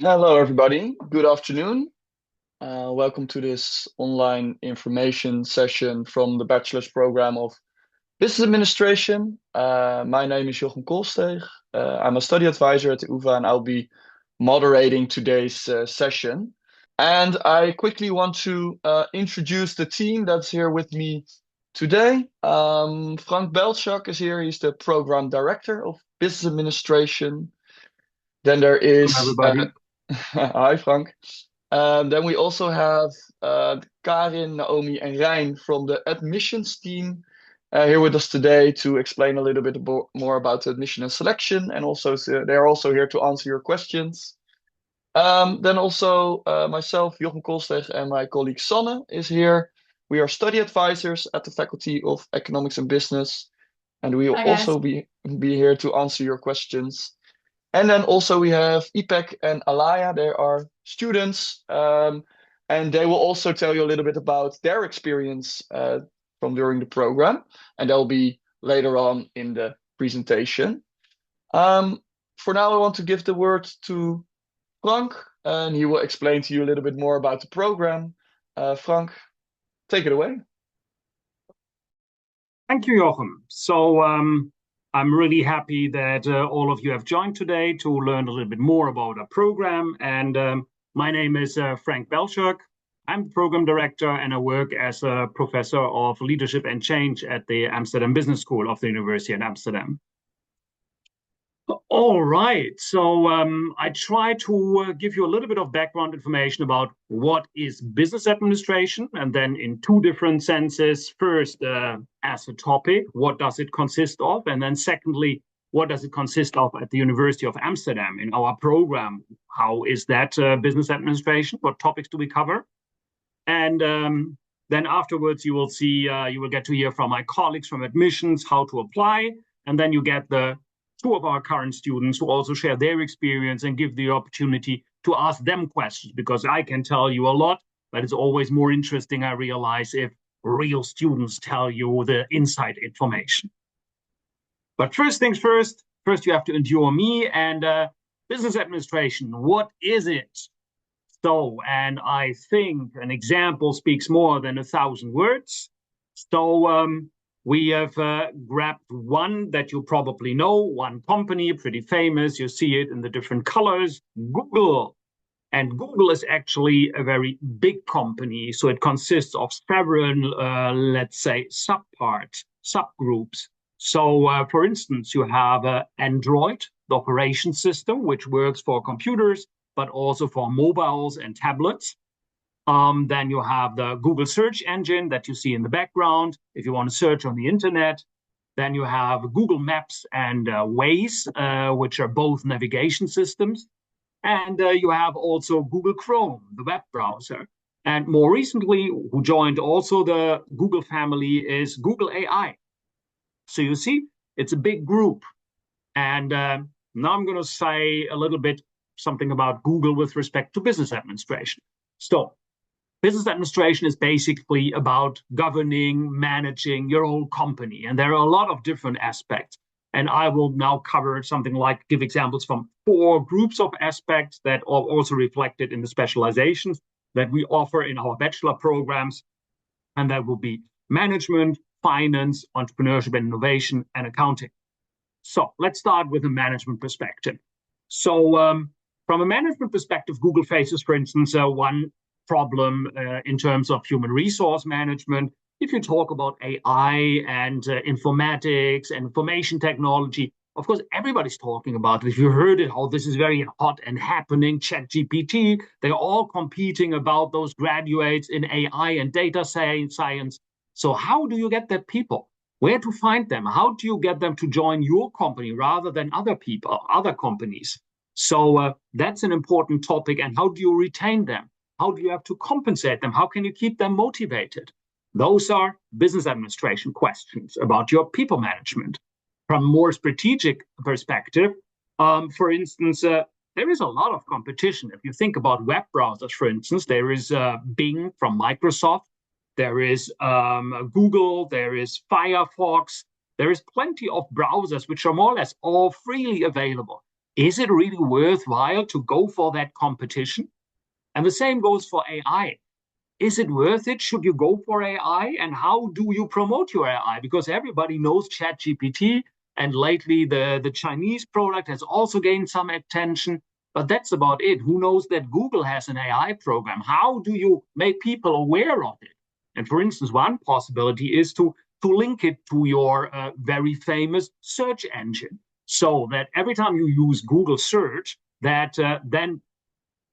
Hello, everybody. Good afternoon. Welcome to this online information session from the Bachelor's program of Business Administration. My name is Jochem Koolsteeg. I'm a study advisor at the UvA, and I'll be moderating today's session. And I quickly want to introduce the team that's here with me today. Frank Belchak is here. He's the program director of Business Administration. Then there Welcome, is, everybody. hi, Frank. Then we also have Karin, Naomi, and Rijn from the admissions team here with us today to explain a little bit more about the admission and selection, and also they're also here to answer your questions. Then also myself, Jochem Koolsteeg, and my colleague Sanne is here. We are study advisors at the Faculty of Economics and Business, and we will Hi also guys. be here to answer your questions. And then also we have Ipek and Alaya. They are students, and they will also tell you a little bit about their experience from during the program, and they'll be later on in the presentation. Um, for now, I want to give the word to Frank, and he will explain to you a little bit more about the program. Frank, take it away. Thank you, Jochem. I'm really happy that all of you have joined today to learn a little bit more about our program. My name is Frank Belchuk. I'm the program director, and I work as a professor of leadership and change at the Amsterdam Business School of the University of Amsterdam. All right. I try to give you a little bit of background information about what is business administration, and then in two different senses. First, as a topic, what does it consist of? And then secondly, what does it consist of at the University of Amsterdam in our program? How is that business administration? What topics do we cover? And then afterwards, you will see, you will get to hear from my colleagues from admissions how to apply. And then you get the two of our current students who also share their experience and give the opportunity to ask them questions, because I can tell you a lot, but it's always more interesting, I realize, if real students tell you the inside information. But first things first, you have to endure me and business administration. What is it? And I think an example speaks more than 1,000 words. We have grabbed one that you probably know, one company, pretty famous. You see it in the different colors, Google. And Google is actually a very big company. So it consists of several, let's say, subparts, subgroups. For instance, you have Android, the operation system, which works for computers, but also for mobiles and tablets. Then you have the Google search engine that you see in the background if you want to search on the internet. Then you have Google Maps and Waze, which are both navigation systems. And you have also Google Chrome, the web browser. And more recently, who joined also the Google family is Google AI. So you see, it's a big group. And now I'm going to say a little bit something about Google with respect to business administration. So business administration is basically about governing, managing your own company. And there are a lot of different aspects. And I will now cover something like give examples from 4 groups of aspects that are also reflected in the specializations that we offer in our bachelor programs. And that will be management, finance, entrepreneurship and innovation, and accounting. So let's start with a management perspective. From a management perspective, Google faces, for instance, one problem in terms of human resource management. If you talk about AI and informatics and information technology, of course, everybody's talking about it. If you heard it, how this is very hot and happening, ChatGPT, they're all competing about those graduates in AI and data science. So how do you get that people? Where to find them? How do you get them to join your company rather than other people, other companies? That's an important topic. And how do you retain them? How do you have to compensate them? How can you keep them motivated? Those are business administration questions about your people management. From a more strategic perspective, for instance, there is a lot of competition. If you think about web browsers, for instance, there is Bing from Microsoft, there is Google, there is Firefox, there is plenty of browsers which are more or less all freely available. Is it really worthwhile to go for that competition? And the same goes for AI. Is it worth it? Should you go for AI? And how do you promote your AI? Because everybody knows ChatGPT, and lately the Chinese product has also gained some attention. But that's about it. Who knows that Google has an AI program? How do you make people aware of it? And for instance, one possibility is to link it to your very famous search engine, so that every time you use Google search, that then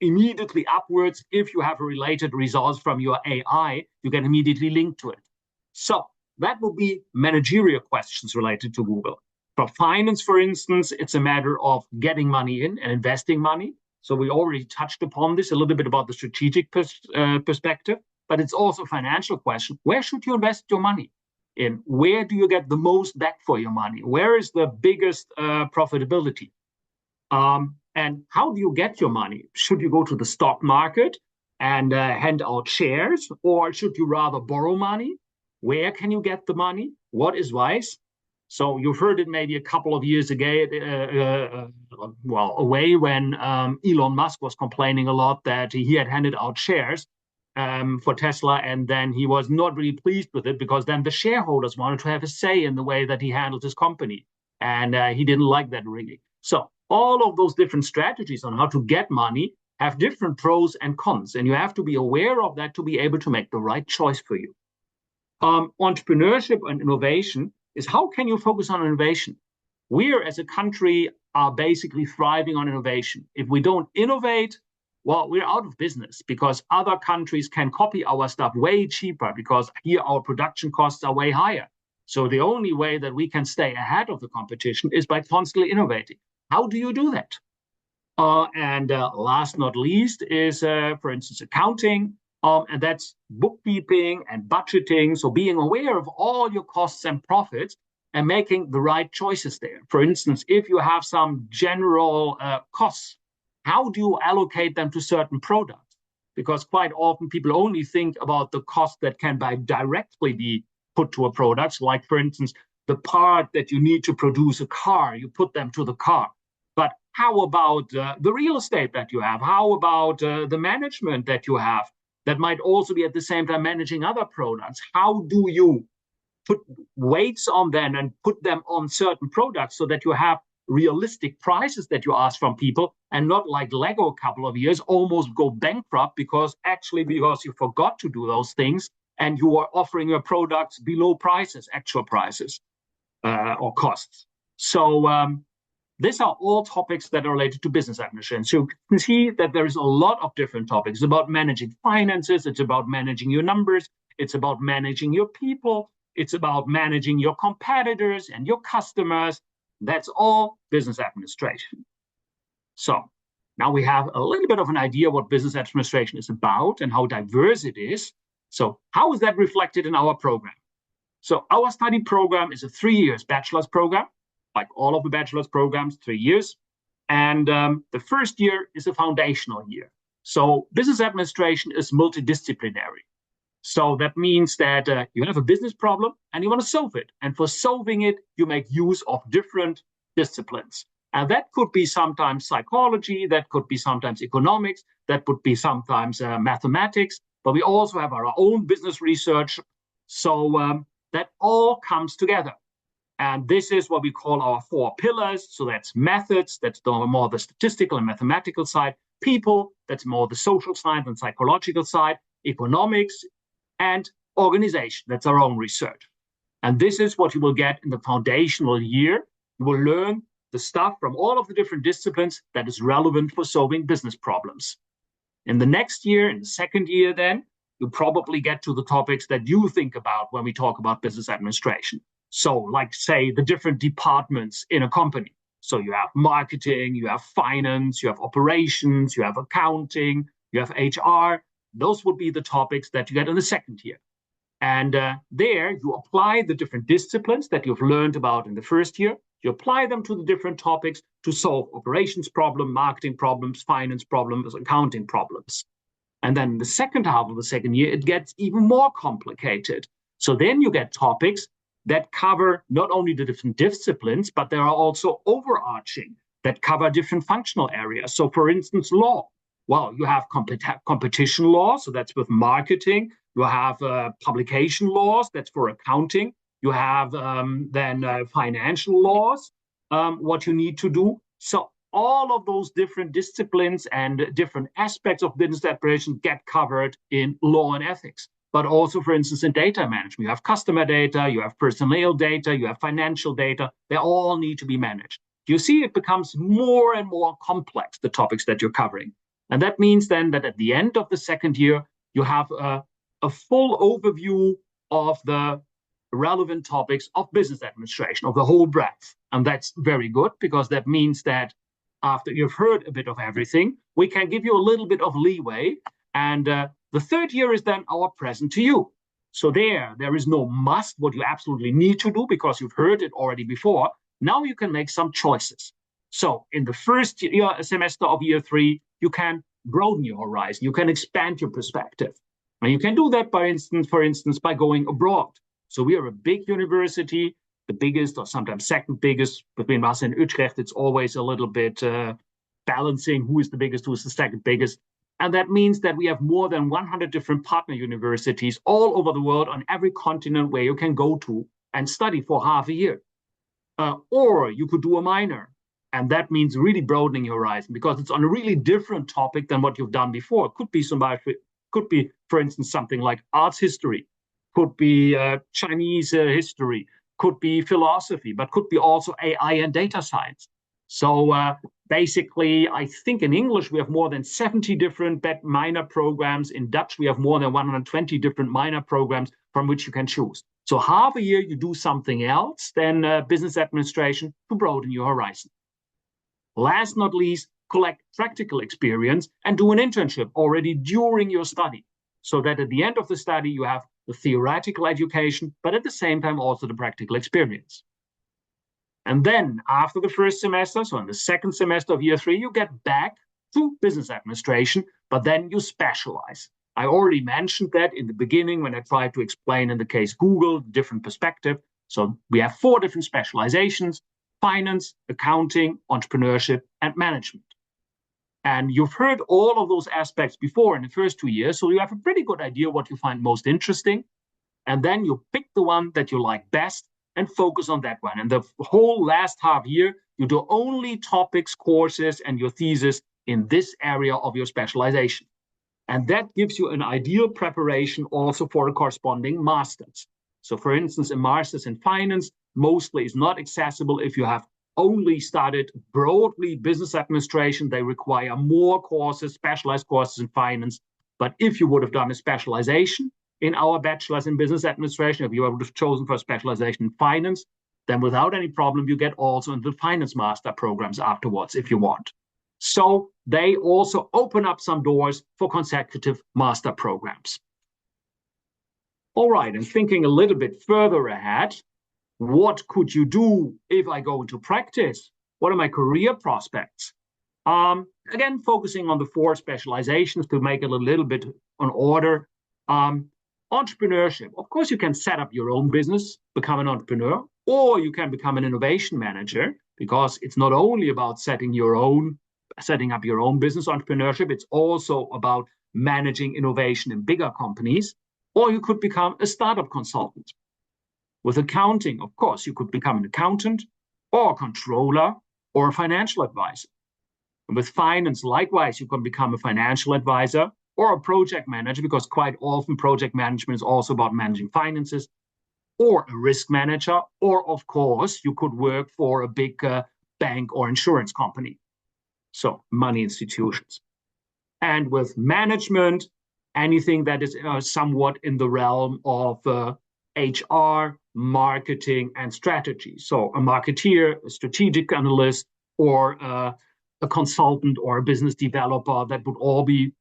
immediately upwards, if you have a related results from your AI, you can immediately link to it. So that will be managerial questions related to Google. For finance, for instance, it's a matter of getting money in and investing money. So we already touched upon this a little bit about the strategic perspective, but it's also a financial question. Where should you invest your money in? Where do you get the most back for your money? Where is the biggest profitability? And how do you get your money? Should you go to the stock market and hand out shares, or should you rather borrow money? Where can you get the money? What is wise? So you've heard it maybe a couple of years ago, away when Elon Musk was complaining a lot that he had handed out shares for Tesla, and then he was not really pleased with it because then the shareholders wanted to have a say in the way that he handled his company, and he didn't like that really. So all of those different strategies on how to get money have different pros and cons, and you have to be aware of that to be able to make the right choice for you. Entrepreneurship and innovation is, how can you focus on innovation? We as a country are basically thriving on innovation. If we don't innovate, well, we're out of business because other countries can copy our stuff way cheaper because here our production costs are way higher. So the only way that we can stay ahead of the competition is by constantly innovating. How do you do that? And last not least is, for instance, accounting. And that's bookkeeping and budgeting. So being aware of all your costs and profits and making the right choices there. For instance, if you have some general costs, how do you allocate them to certain products? Because quite often people only think about the cost that can directly be put to a product. Like, for instance, the part that you need to produce a car, you put them to the car. But how about the real estate that you have? How about the management that you have that might also be at the same time managing other products? How do you put weights on them and put them on certain products so that you have realistic prices that you ask from people, and not like Lego a couple of years almost go bankrupt because you forgot to do those things and you are offering your products below prices, actual prices or costs. So these are all topics that are related to business administration. So you can see that there is a lot of different topics. It's about managing finances. It's about managing your numbers. It's about managing your people. It's about managing your competitors and your customers. That's all business administration. So now we have a little bit of an idea what business administration is about and how diverse it is. So how is that reflected in our program? So our study program is a 3 years bachelor's program, like all of the bachelor's programs, 3 years. And the first year is a foundational year. So business administration is multidisciplinary. So that means that you have a business problem and you want to solve it. And for solving it, you make use of different disciplines. And that could be sometimes psychology, that could be sometimes economics, that could be sometimes mathematics, but we also have our own business research. So that all comes together. And this is what we call our 4 pillars. So that's methods, that's more the statistical and mathematical side. People, that's more the social side and psychological side. Economics, and organization, that's our own research. And this is what you will get in the foundational year. You will learn the stuff from all of the different disciplines that is relevant for solving business problems. In the next year, in the second year then, you probably get to the topics that you think about when we talk about business administration. So like, say, the different departments in a company. So you have marketing, you have finance, you have operations, you have accounting, you have HR. Those would be the topics that you get in the second year. And there you apply the different disciplines that you've learned about in the first year. You apply them to the different topics to solve operations problems, marketing problems, finance problems, accounting problems. And then in the second half of the second year, it gets even more complicated. So then you get topics that cover not only the different disciplines, but there are also overarching that cover different functional areas. So for instance, law. Well, you have competition law, so that's with marketing. You have publication laws, that's for accounting. You have then financial laws, what you need to do. So all of those different disciplines and different aspects of business administration get covered in law and ethics. But also, for instance, in data management, you have customer data, you have personnel data, you have financial data. They all need to be managed. You see, it becomes more and more complex, the topics that you're covering. And that means then that at the end of the second year, you have a full overview of the relevant topics of business administration, of the whole breadth. And that's very good, because that means that after you've heard a bit of everything, we can give you a little bit of leeway. And the third year is then our present to you. So there is no must, what you absolutely need to do, because you've heard it already before. Now you can make some choices. So in the first year, semester of year 3, you can broaden your horizon. You can expand your perspective. And you can do that, for instance, by going abroad. So we are a big university, the biggest or sometimes second biggest. Between us and Utrecht, it's always a little bit balancing who is the biggest, who is the second biggest. And that means that we have more than 100 different partner universities all over the world, on every continent, where you can go to and study for half a year. Or you could do a minor. And that means really broadening your horizon, because it's on a really different topic than what you've done before. It could be, for instance, something like arts history, could be Chinese history, could be philosophy, but could be also AI and data science. So basically, I think in English, we have more than 70 different minor programs. In Dutch, we have more than 120 different minor programs from which you can choose. So half a year, you do something else than business administration to broaden your horizon. Last not least, collect practical experience and do an internship already during your study, so that at the end of the study, you have the theoretical education, but at the same time also the practical experience. And then after the first semester, so in the second semester of year 3, you get back to business administration, but then you specialize. I already mentioned that in the beginning when I tried to explain in the case Google, different perspective. So we have 4 different specializations: finance, accounting, entrepreneurship, and management. And you've heard all of those aspects before in the first 2 years, so you have a pretty good idea what you find most interesting. And then you pick the one that you like best and focus on that one. And the whole last half year, you do only topics, courses, and your thesis in this area of your specialization. And that gives you an ideal preparation also for a corresponding master's. So for instance, a master's in finance mostly is not accessible if you have only studied broadly business administration. They require more courses, specialized courses in finance. But if you would have done a specialization in our bachelor's in business administration, if you would have chosen for a specialization in finance, then without any problem, you get also into the finance master programs afterwards if you want. So they also open up some doors for consecutive master programs. All right, and thinking a little bit further ahead, what could you do if I go into practice? What are my career prospects? Again, focusing on the 4 specializations to make it a little bit on order. Entrepreneurship. Of course, you can set up your own business, become an entrepreneur, or you can become an innovation manager, because it's not only about setting up your own business entrepreneurship, it's also about managing innovation in bigger companies. Or you could become a startup consultant. With accounting, of course, you could become an accountant or a controller or a financial advisor. And with finance, likewise, you can become a financial advisor or a project manager, because quite often project management is also about managing finances, or a risk manager, or of course, you could work for a big bank or insurance company. So money institutions. And with management, anything that is somewhat in the realm of HR, marketing, and strategy. So a marketeer, a strategic analyst, or a consultant or a business developer, that would all be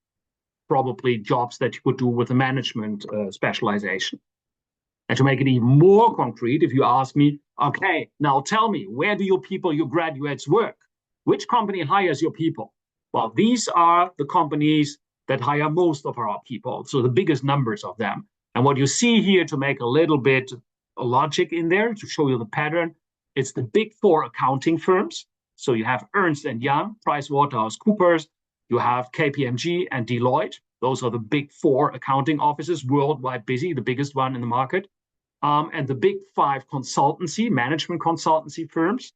probably jobs that you could do with a management specialization. And to make it even more concrete, if you ask me, okay, now tell me, where do your people, your graduates work? Which company hires your people? Well, these are the companies that hire most of our people, so the biggest numbers of them. And what you see here, to make a little bit of logic in there, to show you the pattern, it's the big 4 accounting firms. So you have Ernst & Young, PricewaterhouseCoopers, you have KPMG and Deloitte. Those are the big four accounting offices, worldwide busy, the biggest one in the market. And the big five management consultancy firms.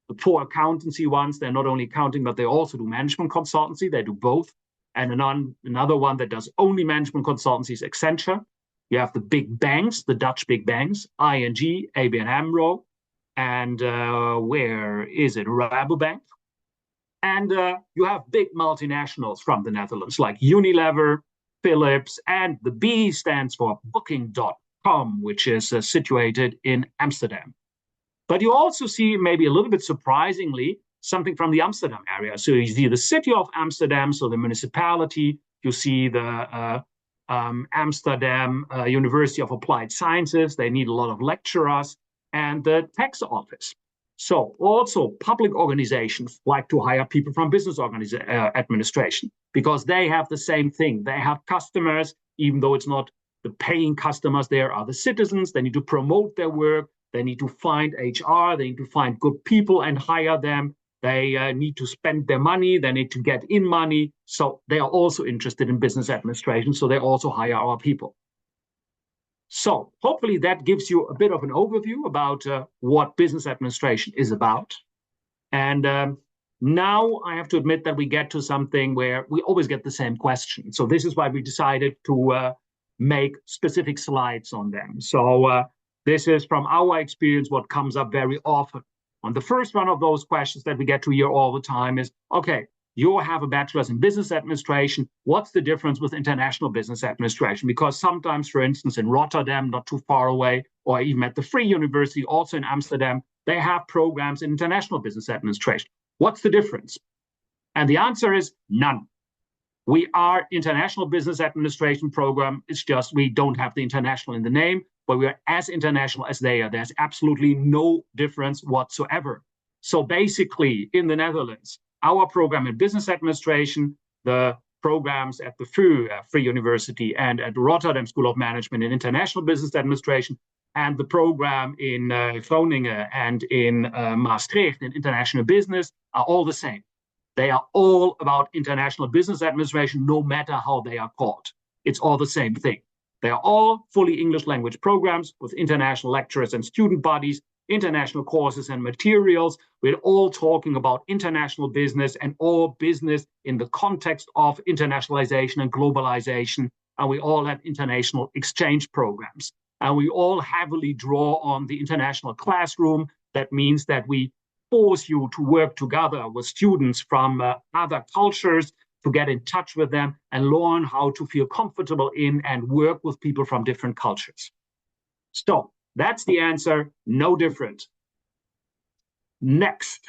The four accountancy ones, they're not only accounting, but they also do management consultancy. They do both. And another one that does only management consultancy is Accenture. You have the big banks, the Dutch big banks, ING, ABN AMRO, and where is it? Rabobank. And you have big multinationals from the Netherlands, like Unilever, Philips, and the B stands for Booking.com, which is situated in Amsterdam. But you also see, maybe a little bit surprisingly, something from the Amsterdam area. So you see the city of Amsterdam, so the municipality, you see the Amsterdam University of Applied Sciences, they need a lot of lecturers, and the tax office. So also public organizations like to hire people from business administration because they have the same thing. They have customers, even though it's not the paying customers, there are the citizens. They need to promote their work. They need to find HR. They need to find good people and hire them. They need to spend their money. They need to get in money. So they are also interested in business administration. So they also hire our people. So hopefully that gives you a bit of an overview about what business administration is about. And now I have to admit that we get to something where we always get the same question. So this is why we decided to make specific slides on them. So this is from our experience what comes up very often. On the first one of those questions that we get to hear all the time is, okay, you have a bachelor's in business administration. What's the difference with international business administration? Because sometimes, for instance, in Rotterdam, not too far away, or even at the Free University, also in Amsterdam, they have programs in international business administration. What's the difference? And the answer is none. We are international business administration program. It's just we don't have the international in the name, but we are as international as they are. There's absolutely no difference whatsoever. So basically, in the Netherlands, our program in business administration, the programs at the Free University and at the Rotterdam School of Management in international business administration, and the program in Groningen and in Maastricht in international business are all the same. They are all about international business administration, no matter how they are called. It's all the same thing. They are all fully English language programs with international lecturers and student bodies, international courses and materials. We're all talking about international business and all business in the context of internationalization and globalization. And we all have international exchange programs. And we all heavily draw on the international classroom. That means that we force you to work together with students from other cultures, to get in touch with them and learn how to feel comfortable in and work with people from different cultures. So that's the answer, no different. Next,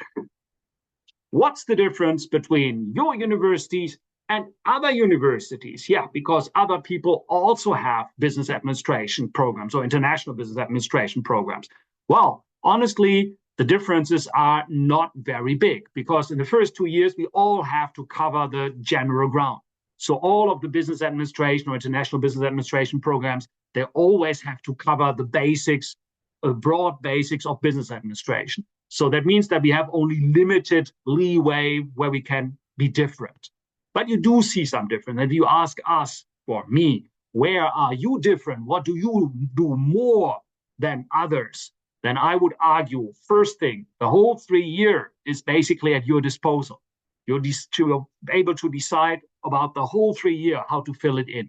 what's the difference between your universities and other universities? Yeah, because other people also have business administration programs or international business administration programs. Well, honestly, the differences are not very big because in the first 2 years, we all have to cover the general ground. So all of the business administration or international business administration programs, they always have to cover the basics, broad basics of business administration. So that means that we have only limited leeway where we can be different. But you do see some difference. If you ask us, or me, where are you different? What do you do more than others? Then I would argue, first thing, the whole 3 year is basically at your disposal. You're able to decide about the whole 3 year, how to fill it in.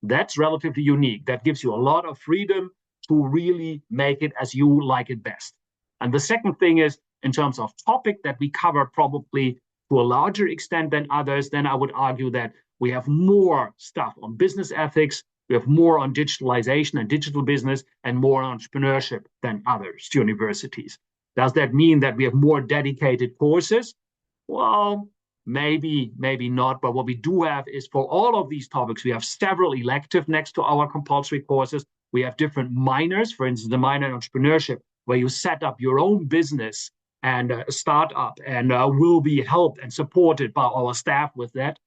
That's relatively unique. That gives you a lot of freedom to really make it as you like it best. And the second thing is, in terms of topic that we cover probably to a larger extent than others, then I would argue that we have more stuff on business ethics, we have more on digitalization and digital business and more on entrepreneurship than others universities. Does that mean that we have more dedicated courses? Well, maybe not. But what we do have is for all of these topics, we have several elective next to our compulsory courses. We have different minors, for instance, the minor in entrepreneurship, where you set up your own business and a startup and will be helped and supported by our staff with that.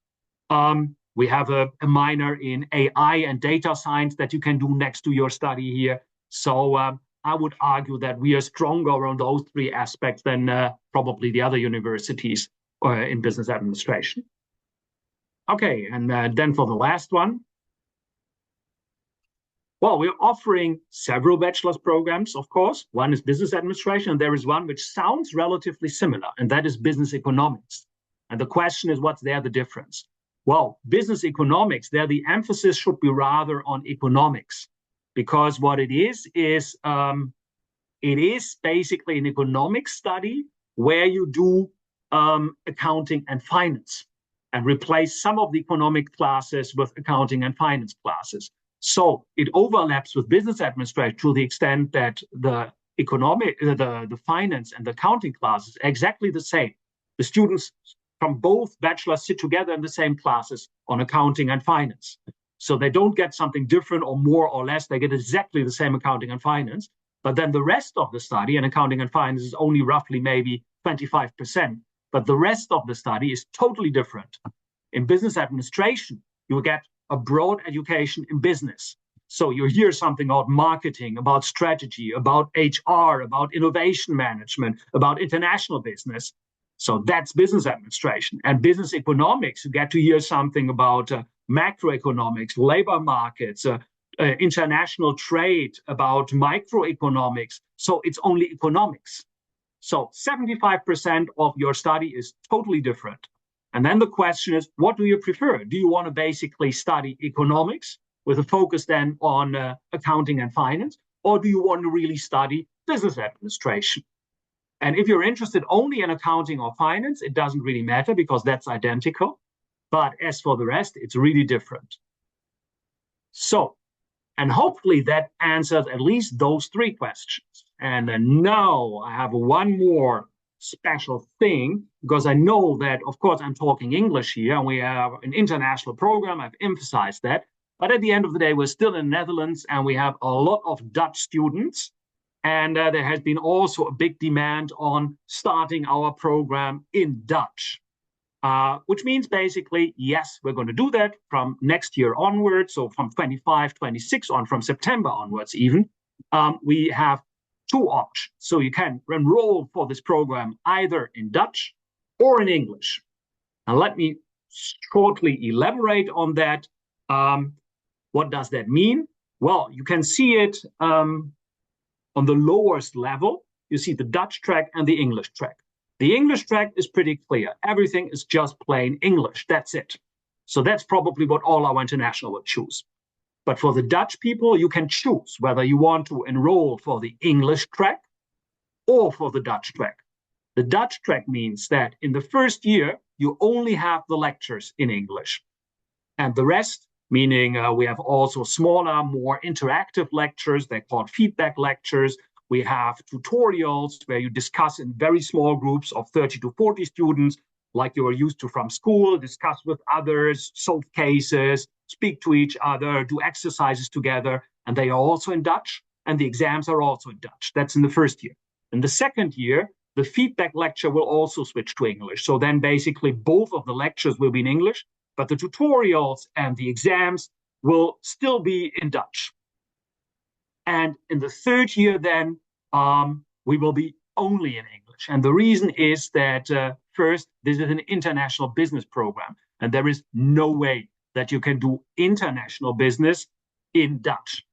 We have a minor in AI and data science that you can do next to your study here. So I would argue that we are stronger on those three aspects than probably the other universities in business administration. Okay, and then for the last one, well, we're offering several bachelor's programs, of course. One is business administration, and there is one which sounds relatively similar, and that is business economics. And the question is, what's there the difference? Well, business economics, there the emphasis should be rather on economics, because what it is basically an economic study where you do accounting and finance and replace some of the economic classes with accounting and finance classes. So it overlaps with business administration to the extent that the finance and the accounting classes are exactly the same. The students from both bachelors sit together in the same classes on accounting and finance. So they don't get something different or more or less. They get exactly the same accounting and finance. But then the rest of the study in accounting and finance is only roughly maybe 25%. But the rest of the study is totally different. In business administration, you get a broad education in business. So you hear something about marketing, about strategy, about HR, about innovation management, about international business. So that's business administration. And business economics, you get to hear something about macroeconomics, labor markets, international trade, about microeconomics. So it's only economics. So 75% of your study is totally different. And then the question is, what do you prefer? Do you want to basically study economics with a focus then on accounting and finance? Or do you want to really study business administration? And if you're interested only in accounting or finance, it doesn't really matter because that's identical. But as for the rest, it's really different. So, and hopefully that answers at least those three questions. And now I have one more special thing, because I know that, of course, I'm talking English here, and we have an international program. I've emphasized that. But at the end of the day, we're still in the Netherlands, and we have a lot of Dutch students. And there has been also a big demand on starting our program in Dutch, which means basically, yes, we're going to do that from next year onwards. So from 25, 26 on, from September onwards even, we have two options. So you can enroll for this program either in Dutch or in English. And let me shortly elaborate on that. What does that mean? Well, you can see it on the lowest level. You see the Dutch track and the English track. The English track is pretty clear. Everything is just plain English. That's it. So that's probably what all our international would choose. But for the Dutch people, you can choose whether you want to enroll for the English track or for the Dutch track. The Dutch track means that in the first year, you only have the lectures in English. And the rest, meaning we have also smaller, more interactive lectures. They're called feedback lectures. We have tutorials where you discuss in very small groups of 30 to 40 students, like you are used to from school, discuss with others, solve cases, speak to each other, do exercises together. And they are also in Dutch, and the exams are also in Dutch. That's in the first year. In the second year, the feedback lecture will also switch to English. So then basically both of the lectures will be in English, but the tutorials and the exams will still be in Dutch. And in the third year, then, we will be only in English. And the reason is that, first, this is an international business program, and there is no way that you can do international business in Dutch.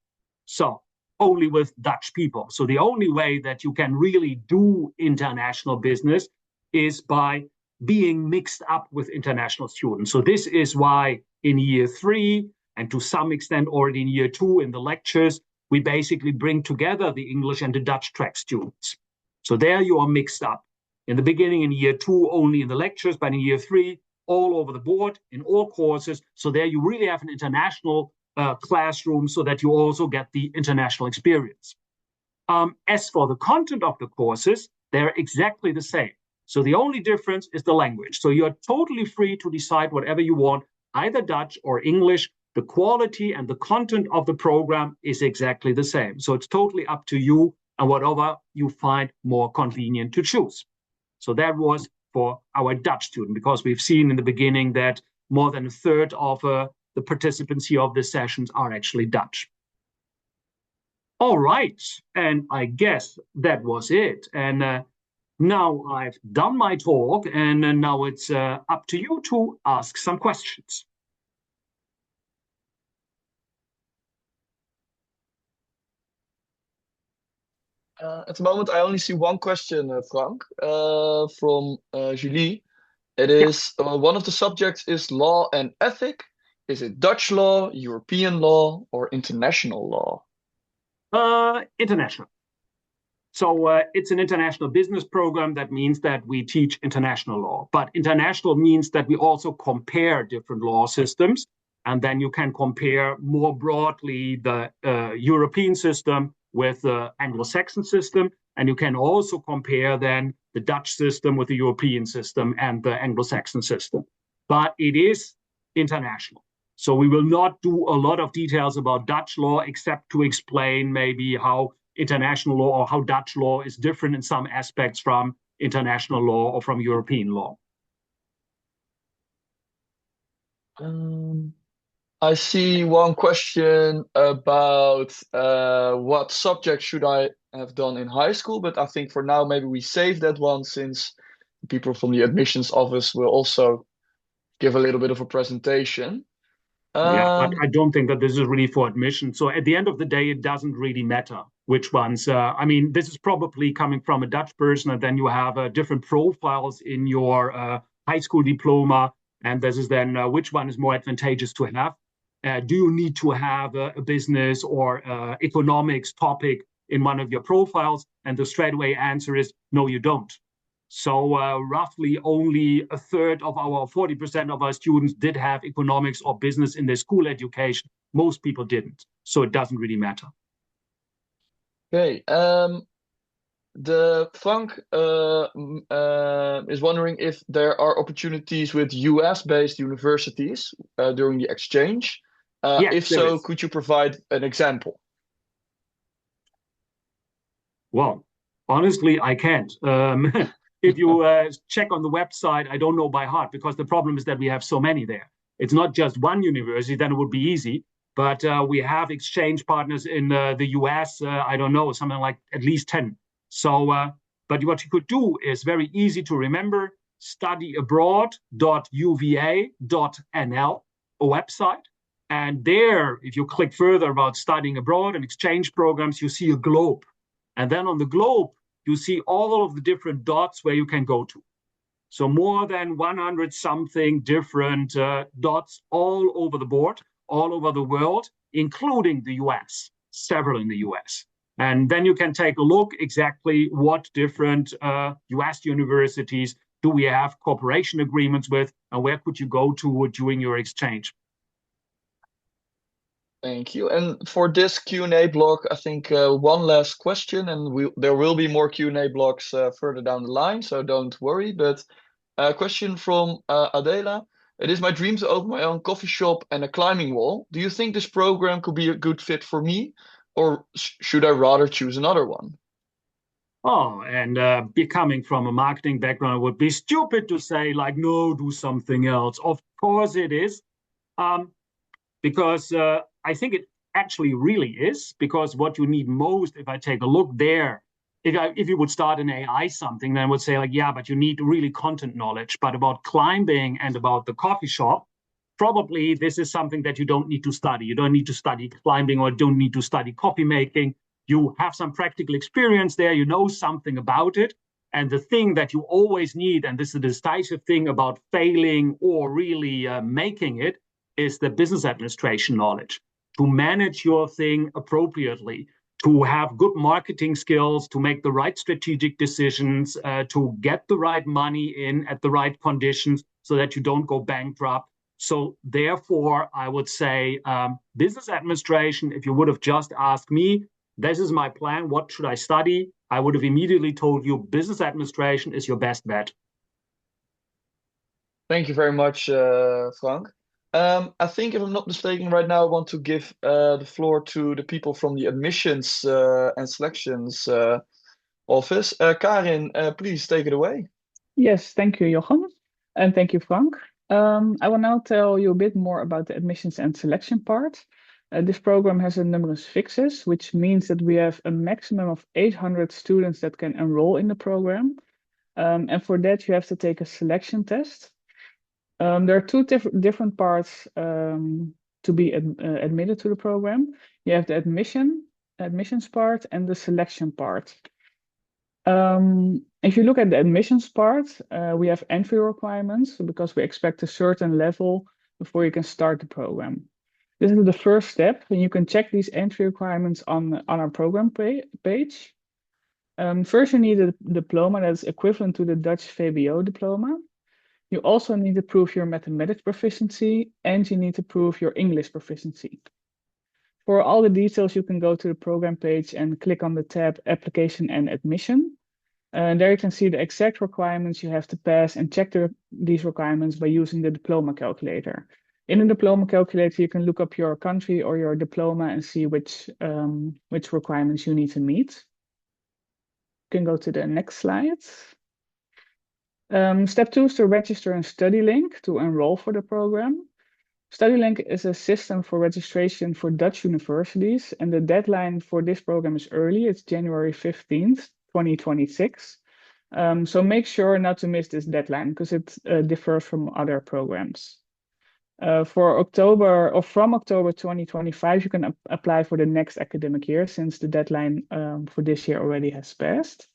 So only with Dutch people. So the only way that you can really do international business is by being mixed up with international students. So this is why in year 3, and to some extent already in year 2 in the lectures, we basically bring together the English and the Dutch track students. So there you are mixed up. In the beginning, in year 2, only in the lectures, but in year 3, all over the board, in all courses. So there you really have an international classroom so that you also get the international experience. As for the content of the courses, they're exactly the same. So the only difference is the language. So you're totally free to decide whatever you want, either Dutch or English. The quality and the content of the program is exactly the same. So it's totally up to you and whatever you find more convenient to choose. So that was for our Dutch student, because we've seen in the beginning that more than a third of the participants here of the sessions are actually Dutch. All right, and I guess that was it. And now I've done my talk, and now it's up to you to ask some questions. At the moment, I only see one question, Frank, from Julie. It Yeah, is one of the subjects is law and ethic. Is it Dutch law, European law, or international law? international. So it's an international business program. That means that we teach international law. But international means that we also compare different law systems. And then you can compare more broadly the European system with the Anglo-Saxon system. And you can also compare then the Dutch system with the European system and the Anglo-Saxon system. But it is international. So we will not do a lot of details about Dutch law, except to explain maybe how international law or how Dutch law is different in some aspects from international law or from European law. Um, I see one question about what subject should I have done in high school, but I think for now maybe we save that one since people from the admissions office will also give a little bit of a presentation. Yeah, but Um, I don't think that this is really for admission. So at the end of the day, it doesn't really matter which ones. I mean, this is probably coming from a Dutch person, and then you have different profiles in your high school diploma, and this is then which one is more advantageous to have. Do you need to have a business or economics topic in one of your profiles? And the straightaway answer is no, you don't. So roughly only a third of our 40% of our students did have economics or business in their school education. Most people didn't. So it doesn't really matter. okay. The Frank is wondering if there are opportunities with US-based universities during the exchange. Yes, If there so, is. could you provide an example? Well, honestly, I can't. If you check on the website, I don't know by heart because the problem is that we have so many there. It's not just one university, then it would be easy. But we have exchange partners in the US, I don't know, something like at least 10. So, but what you could do is very easy to remember studyabroad.uva.nl, a website. And there, if you click further about studying abroad and exchange programs, you see a globe. And then on the globe, you see all of the different dots where you can go to. So more than 100 something different dots all over the board, all over the world, including the US, several in the US. And then you can take a look exactly what different US universities do we have cooperation agreements with, and where could you go to during your exchange. Thank you. And for this Q&A block, I think one last question, and there will be more Q&A blocks further down the line, so don't worry. But a question from Adela. It is my dream to open my own coffee shop and a climbing wall. Do you think this program could be a good fit for me, or should I rather choose another one? Oh, and coming from a marketing background, it would be stupid to say, like, no, do something else. Of course it is. Um, because I think it actually really is. Because what you need most, if I take a look there, if you would start an AI something, then I would say like, yeah, but you need really content knowledge. But about climbing and about the coffee shop, probably this is something that you don't need to study. You don't need to study climbing or don't need to study coffee making. You have some practical experience there. You know something about it. And the thing that you always need, and this is the decisive thing about failing or really making it, is the business administration knowledge to manage your thing appropriately, to have good marketing skills, to make the right strategic decisions, to get the right money in at the right conditions so that you don't go bankrupt. So, therefore, I would say business administration, if you would have just asked me, this is my plan, what should I study? I would have immediately told you business administration is your best bet. Thank you very much, Frank. I think, if I'm not mistaken, right now I want to give the floor to the people from the admissions and selections office. Karin, please take it away. Yes, thank you, Jochen, and thank you, Frank. I will now tell you a bit more about the admissions and selection part. This program has a numerous fixes, which means that we have a maximum of 800 students that can enroll in the program. And for that, you have to take a selection test. There are two different parts to be admitted to the program. You have the admissions part and the selection part. If you look at the admissions part, we have entry requirements because we expect a certain level before you can start the program. This is the first step, and you can check these entry requirements on our program page. First, you need a diploma that is equivalent to the Dutch VBO diploma. You also need to prove your mathematics proficiency, and you need to prove your English proficiency. For all the details, you can go to the program page and click on the tab Application and Admission. There you can see the exact requirements you have to pass and check these requirements by using the diploma calculator. In the diploma calculator, you can look up your country or your diploma and see which requirements you need to meet. You can go to the next slide. Step 2 is to register in StudyLink to enroll for the program. StudyLink is a system for registration for Dutch universities, and the deadline for this program is early. It's January 15th, 2026. So make sure not to miss this deadline because it differs from other programs. From October 2025, you can apply for the next academic year since the deadline for this year already has passed.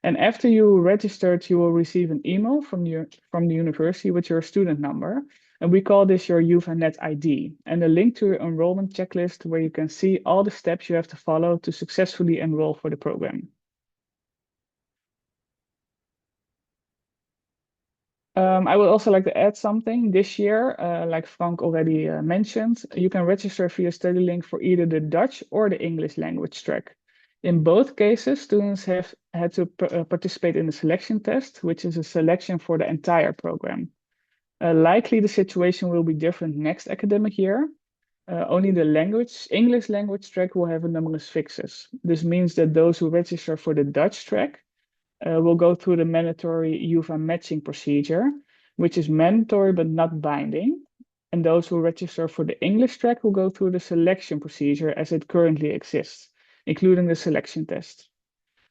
And after you registered, you will receive an email from the university with your student number. And we call this your UvA ID and a link to your enrollment checklist where you can see all the steps you have to follow to successfully enroll for the program. I would also like to add something. This year, like Frank already mentioned, you can register via StudyLink for either the Dutch or the English language track. In both cases, students have had to participate in the selection test, which is a selection for the entire program. Likely the situation will be different next academic year. Only the English language track will have numerous fixes. This means that those who register for the Dutch track will go through the mandatory UvA matching procedure, which is mandatory but not binding. And those who register for the English track will go through the selection procedure as it currently exists, including the selection test.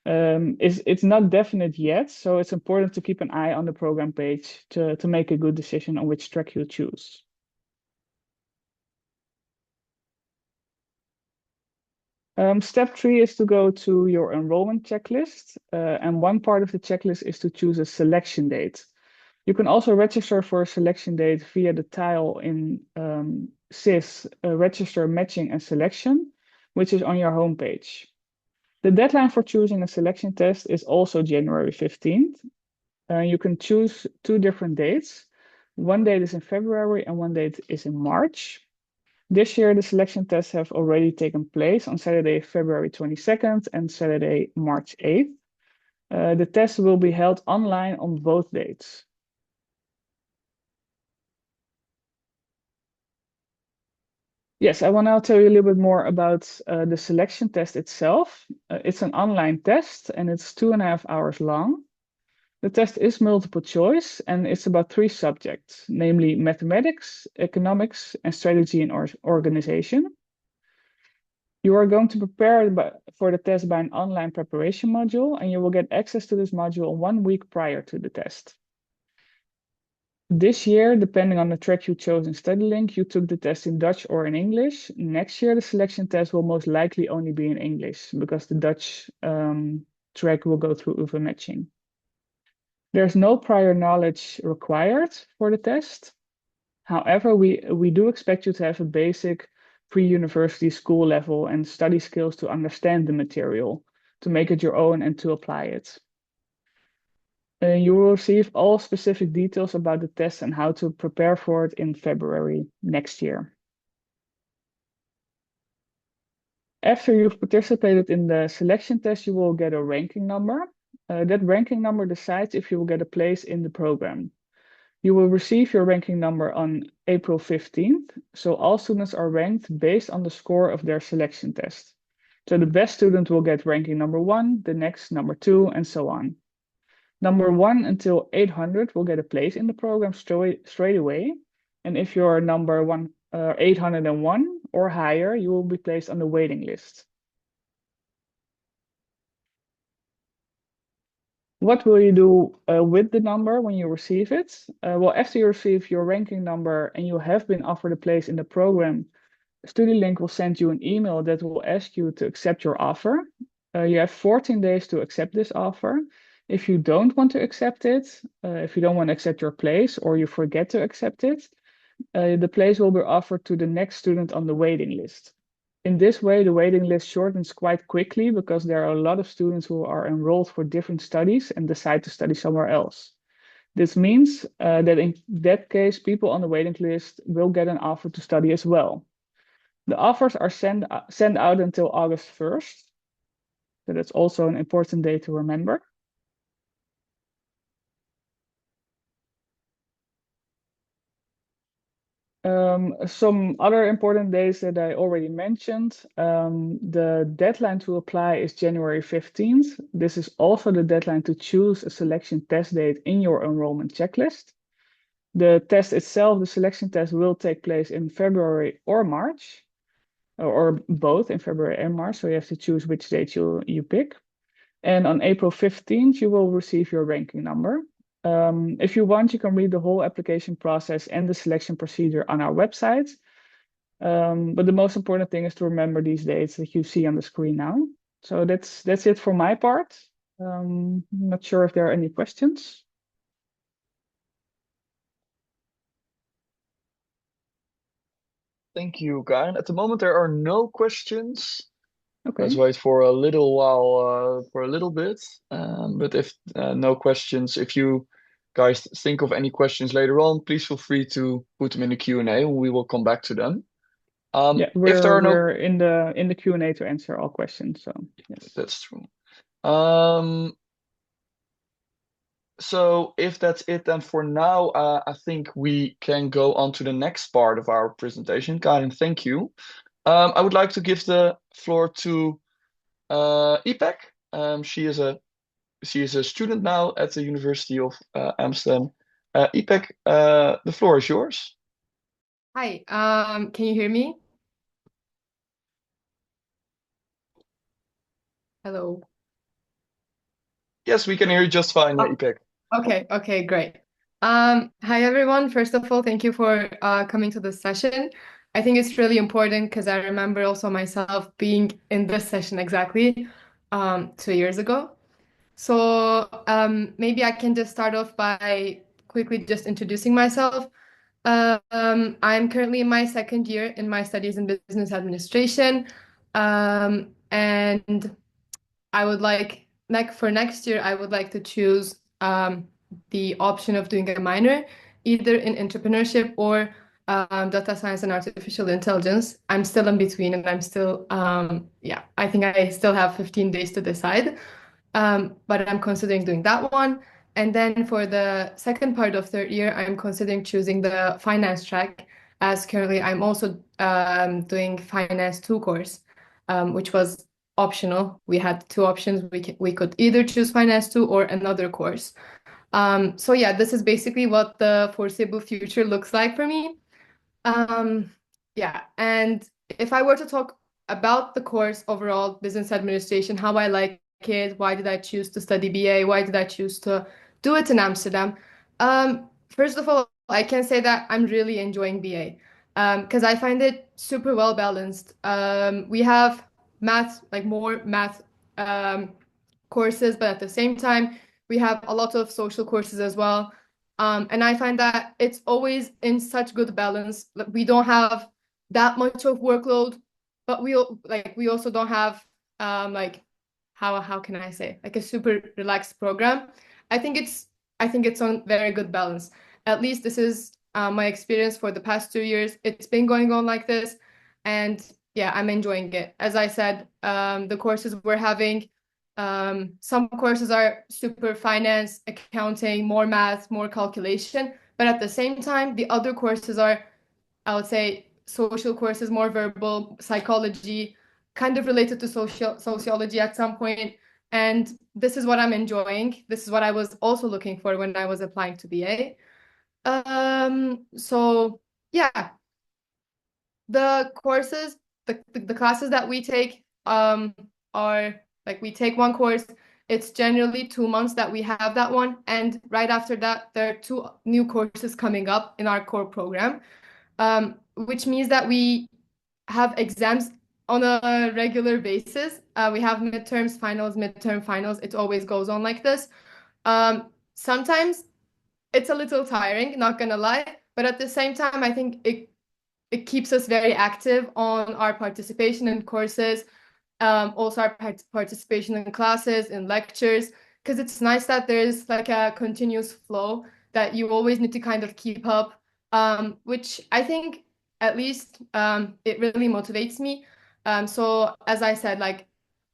It's not definite yet, so it's important to keep an eye on the program page to make a good decision on which track you choose. Step 3 is to go to your enrollment checklist, and one part of the checklist is to choose a selection date. You can also register for a selection date via the tile in SIS Register Matching and Selection, which is on your homepage. The deadline for choosing a selection test is also January 15th. You can choose 2 different dates. One date is in February and one date is in March. This year, the selection tests have already taken place on Saturday, February 22nd and Saturday, March 8th. The test will be held online on both dates. Yes, I will now tell you a little bit more about the selection test itself. It's an online test and it's 2.5 hours long. The test is multiple choice and it's about 3 subjects, namely mathematics, economics, and strategy and organization. You are going to prepare for the test by an online preparation module, and you will get access to this module 1 week prior to the test. This year, depending on the track you chose in StudyLink, you took the test in Dutch or in English. Next year, the selection test will most likely only be in English because the Dutch track will go through UvA matching. There's no prior knowledge required for the test. However, we do expect you to have a basic pre-university school level and study skills to understand the material, to make it your own and to apply it. You will receive all specific details about the test and how to prepare for it in February next year. After you've participated in the selection test, you will get a ranking number. That ranking number decides if you will get a place in the program. You will receive your ranking number on April 15th, so all students are ranked based on the score of their selection test. So the best student will get ranking number 1, the next number 2, and so on. Number 1 until 800 will get a place in the program straight away. And if you're number 801 or higher, you will be placed on the waiting list. What will you do with the number when you receive it? Well, after you receive your ranking number and you have been offered a place in the program, StudyLink will send you an email that will ask you to accept your offer. You have 14 days to accept this offer. If you don't want to accept it, if you don't want to accept your place or you forget to accept it, the place will be offered to the next student on the waiting list. In this way, the waiting list shortens quite quickly because there are a lot of students who are enrolled for different studies and decide to study somewhere else. This means that in that case, people on the waiting list will get an offer to study as well. The offers are sent out until August 1st. So that's also an important day to remember. Some other important days that I already mentioned. The deadline to apply is January 15th. This is also the deadline to choose a selection test date in your enrollment checklist. The test itself, the selection test, will take place in February or March, or both in February and March. So you have to choose which date you pick. And on April 15th, you will receive your ranking number. If you want, you can read the whole application process and the selection procedure on our website. But the most important thing is to remember these dates that you see on the screen now. So that's it for my part. I'm not sure if there are any questions. Thank you, Karen. At the moment, there are no questions. Okay. Let's wait for a little while, for a little bit. But if no questions, if you guys think of any questions later on, please feel free to put them in the Q&A and we will come back to them. Yeah, If there are no, we're in the Q&A to answer all questions. So yes. that's true. So if that's it, then for now, I think we can go on to the next part of our presentation. Karen, thank you. I would like to give the floor to Ipek. She is a student now at the University of Amsterdam. Ipek, the floor is yours. Hi, can you hear me? Hello. Yes, we can hear you just fine, Ipek. Okay, great. Hi everyone. First of all, thank you for coming to this session. I think it's really important because I remember also myself being in this session exactly 2 years ago. So maybe I can just start off by quickly just introducing myself. I'm currently in my second year in my studies in business administration, and I would like for next year I would like to choose the option of doing a minor either in entrepreneurship or data science and artificial intelligence. I'm still in between, and I'm still I think I still have 15 days to decide. But I'm considering doing that one. And then for the second part of third year, I'm considering choosing the finance track, as currently I'm also doing finance 2 course, which was optional. We had 2 options. We could either choose finance 2 or another course. So yeah, this is basically what the foreseeable future looks like for me. Yeah, and if I were to talk about the course overall, business administration, how I like it, why did I choose to study BA, why did I choose to do it in Amsterdam? First of all, I can say that I'm really enjoying BA because I find it super well balanced. We have math, like more math courses, but at the same time, we have a lot of social courses as well. And I find that it's always in such good balance. Like, we don't have that much of workload, but we also don't have like how can I say, like a super relaxed program. I think it's on very good balance. At least this is my experience for the past 2 years. It's been going on like this, and yeah, I'm enjoying it. As I said, the courses we're having. Some courses are super finance, accounting, more math, more calculation, but at the same time, the other courses are, I would say, social courses, more verbal, psychology, kind of related to sociology at some point. And this is what I'm enjoying. This is what I was also looking for when I was applying to BA. So yeah, the courses, the classes that we take are like we take one course. It's generally 2 months that we have that one, and right after that, there are two new courses coming up in our core program, which means that we have exams on a regular basis. We have midterm finals. It always goes on like this. Sometimes it's a little tiring, not gonna lie, but at the same time, I think it keeps us very active on our participation in courses, also our participation in classes, in lectures, because it's nice that there's like a continuous flow that you always need to kind of keep up, which I think at least it really motivates me. So as I said, like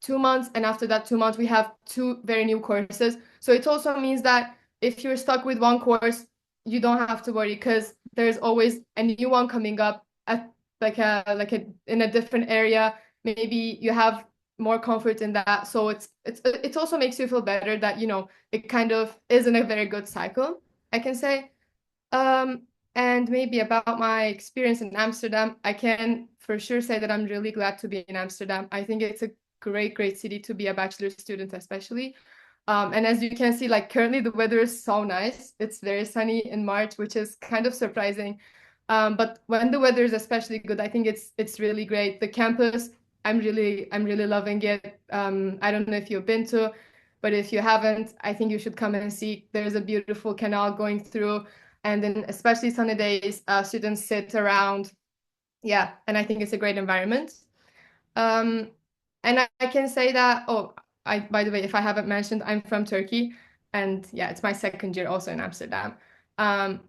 2 months, and after that 2 months, we have two very new courses. So it also means that if you're stuck with one course, you don't have to worry because there's always a new one coming up at like a in a different area. Maybe you have more comfort in that. So it also makes you feel better that it kind of is in a very good cycle, I can say. Um, and maybe about my experience in Amsterdam, I can for sure say that I'm really glad to be in Amsterdam. I think it's a great city to be a bachelor student, especially. And as you can see, like currently the weather is so nice. It's very sunny in March, which is kind of surprising. But when the weather is especially good, I think it's really great. The campus, I'm really loving it. I don't know if you've been to, but if you haven't, I think you should come and see. There's a beautiful canal going through, and then especially sunny days, students sit around. Yeah, and I think it's a great environment. Um, and I can say that, oh, by the way, if I haven't mentioned, I'm from Turkey, and yeah, it's my second year also in Amsterdam.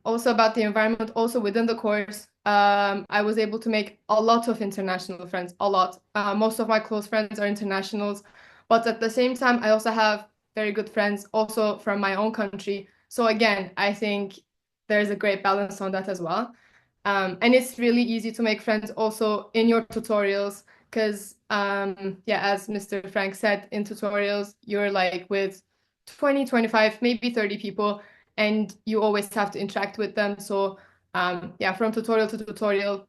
Also about the environment, also within the course, I was able to make a lot of international friends, a lot. Most of my close friends are internationals, but at the same time, I also have very good friends also from my own country. So again, I think there's a great balance on that as well. And it's really easy to make friends also in your tutorials because yeah, as Mr. Frank said, in tutorials you're like with 20, 25, maybe 30 people, and you always have to interact with them. So yeah, from tutorial to tutorial,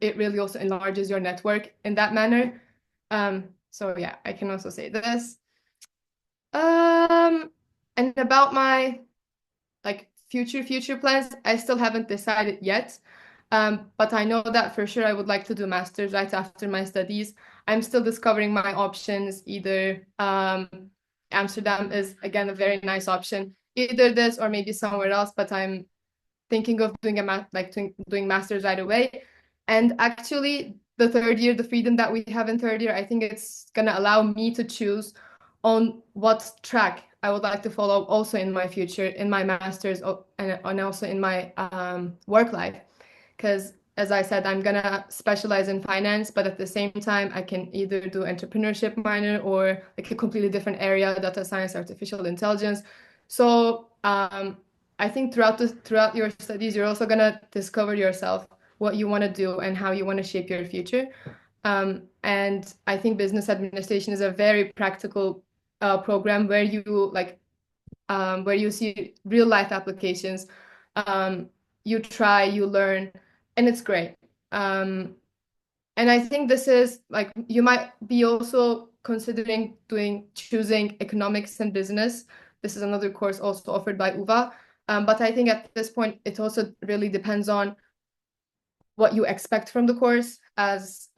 it really also enlarges your network in that manner. So yeah, I can also say this. And about my like future plans, I still haven't decided yet. But I know that for sure I would like to do master's right after my studies. I'm still discovering my options. Either Amsterdam is again a very nice option, either this or maybe somewhere else. But I'm thinking of doing doing master's right away. And actually, the third year, the freedom that we have in third year, I think it's gonna allow me to choose on what track I would like to follow also in my future, in my master's, and also in my work life. Because as I said, I'm gonna specialize in finance, but at the same time, I can either do entrepreneurship minor or like a completely different area, data science, artificial intelligence. So I think throughout your studies, you're also gonna discover yourself, what you want to do and how you want to shape your future. And I think business administration is a very practical program where you where you see real life applications. You try, you learn, and it's great. And I think this is like you might be also considering choosing economics and business. This is another course also offered by UvA. But I think at this point, it also really depends on what you expect from the course, as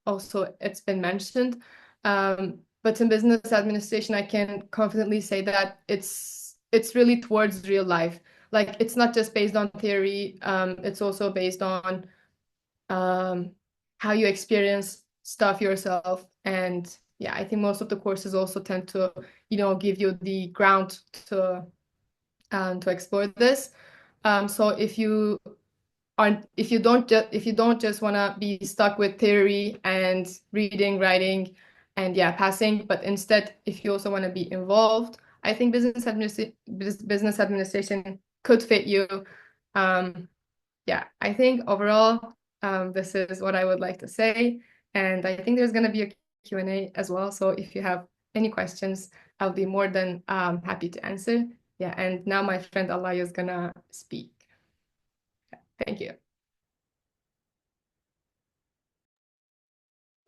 also it's been mentioned. But in business administration, I can confidently say that it's really towards real life. Like it's not just based on theory, it's also based on how you experience stuff yourself. And yeah, I think most of the courses also tend to, give you the ground to explore this. So if you don't just want to be stuck with theory and reading, writing, and yeah, passing, but instead, if you also want to be involved, I think business administration could fit you. Yeah, I think overall, this is what I would like to say. And I think there's going to be a Q&A as well. So if you have any questions, I'll be more than happy to answer. Yeah, and now my friend Alaya is going to speak. Thank you.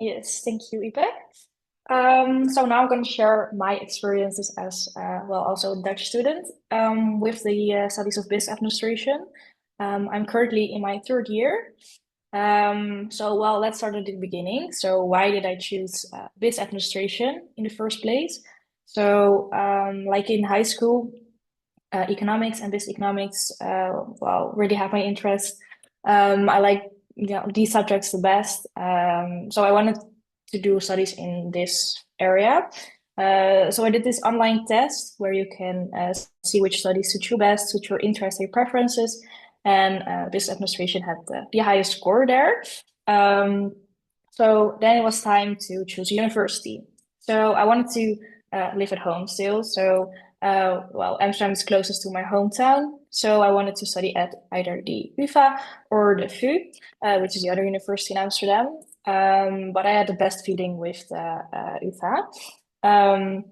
Yes, thank you, Ipe. So now I'm going to share my experiences as well, also a Dutch student with the studies of business administration. I'm currently in my third year. So well, let's start at the beginning. So why did I choose business administration in the first place? So like in high school, economics and business economics, well, really have my interest. I like these subjects the best. So I wanted to do studies in this area. So I did this online test where you can see which studies suit you best, suit your interests, your preferences, and business administration had the highest score there. So then it was time to choose university. So I wanted to live at home still. So well, Amsterdam is closest to my hometown, so I wanted to study at either the UvA or the VU, which is the other university in Amsterdam. But I had the best feeling with the UvA.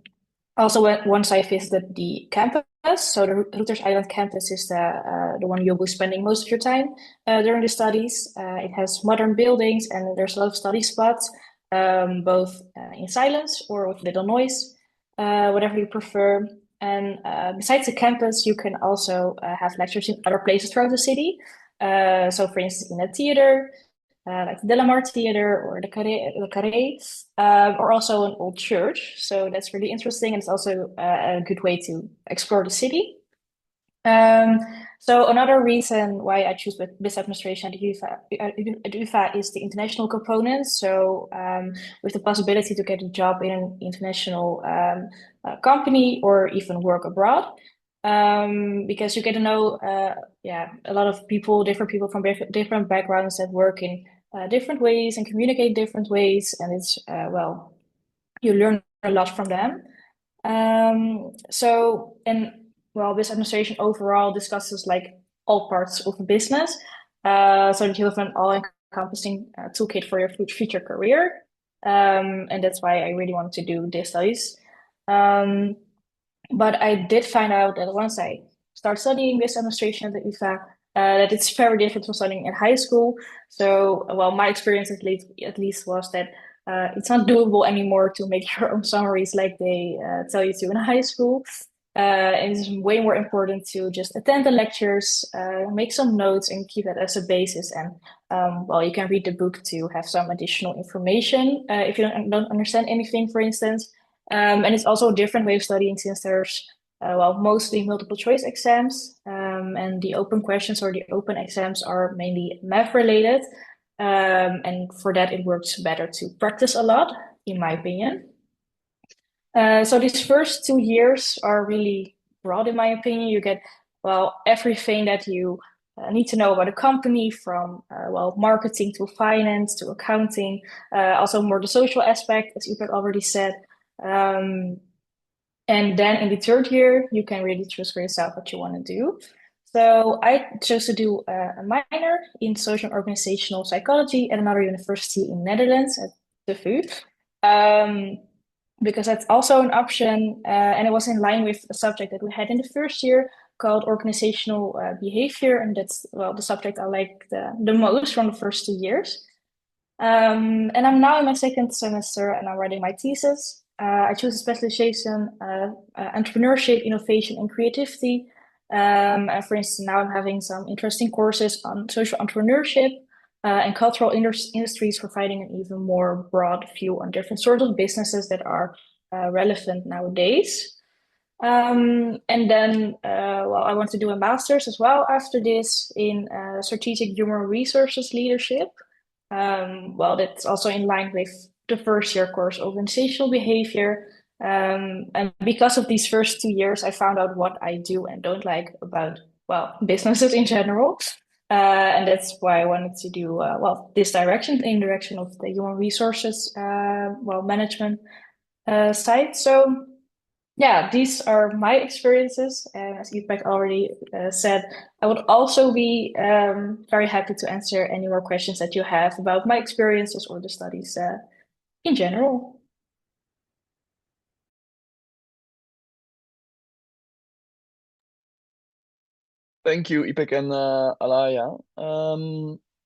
Also, once I visited the campus, so the Routers Island campus is the one you'll be spending most of your time during the studies. It has modern buildings and there's a lot of study spots, both in silence or with little noise, whatever you prefer. And besides the campus, you can also have lectures in other places throughout the city. So, for instance, in a theater, like the Delamar Theater or the Carré, or also an old church. So that's really interesting, and it's also a good way to explore the city. So another reason why I choose business administration at UvA is the international component. So with the possibility to get a job in an international company or even work abroad. Because you get to know a lot of people, different people from different backgrounds that work in different ways and communicate different ways, and it's well, you learn a lot from them. So and well, business administration overall discusses like all parts of a business, so that you have an all-encompassing toolkit for your future career, and that's why I really wanted to do these studies. But I did find out that once I start studying business administration at the UvA, that it's very different from studying in high school. So, well, my experience at least was that it's not doable anymore to make your own summaries like they tell you to in high school. It's way more important to just attend the lectures, make some notes, and keep that as a basis. And well, you can read the book to have some additional information if you don't understand anything, for instance. And it's also a different way of studying since there's well, mostly multiple choice exams, and the open questions or the open exams are mainly math related. And for that, it works better to practice a lot, in my opinion. So these first 2 years are really broad, in my opinion. You get, well, everything that you need to know about a company, from well, marketing to finance to accounting, also more the social aspect, as Ipe already said. And then in the third year, you can really choose for yourself what you want to do. So I chose to do a minor in social and organizational psychology at another university in Netherlands at the VU. Because that's also an option, and it was in line with a subject that we had in the first year called organizational behavior, and that's, well, the subject I like the most from the first 2 years. And I'm now in my second semester and I'm writing my thesis. I chose a specialization, entrepreneurship, innovation, and creativity. And for instance, now I'm having some interesting courses on social entrepreneurship and cultural industries, providing an even more broad view on different sorts of businesses that are relevant nowadays. And then, well, I want to do a master's as well after this in strategic human resources leadership. Well, that's also in line with the first year course, organizational behavior. And because of these first 2 years, I found out what I do and don't like about, well, businesses in general. And that's why I wanted to do, well, this direction, in direction of the human resources, well, management side. So yeah, these are my experiences. And as Ipak already said, I would also be very happy to answer any more questions that you have about my experiences or the studies in general. Thank you, Ipek and Alaya.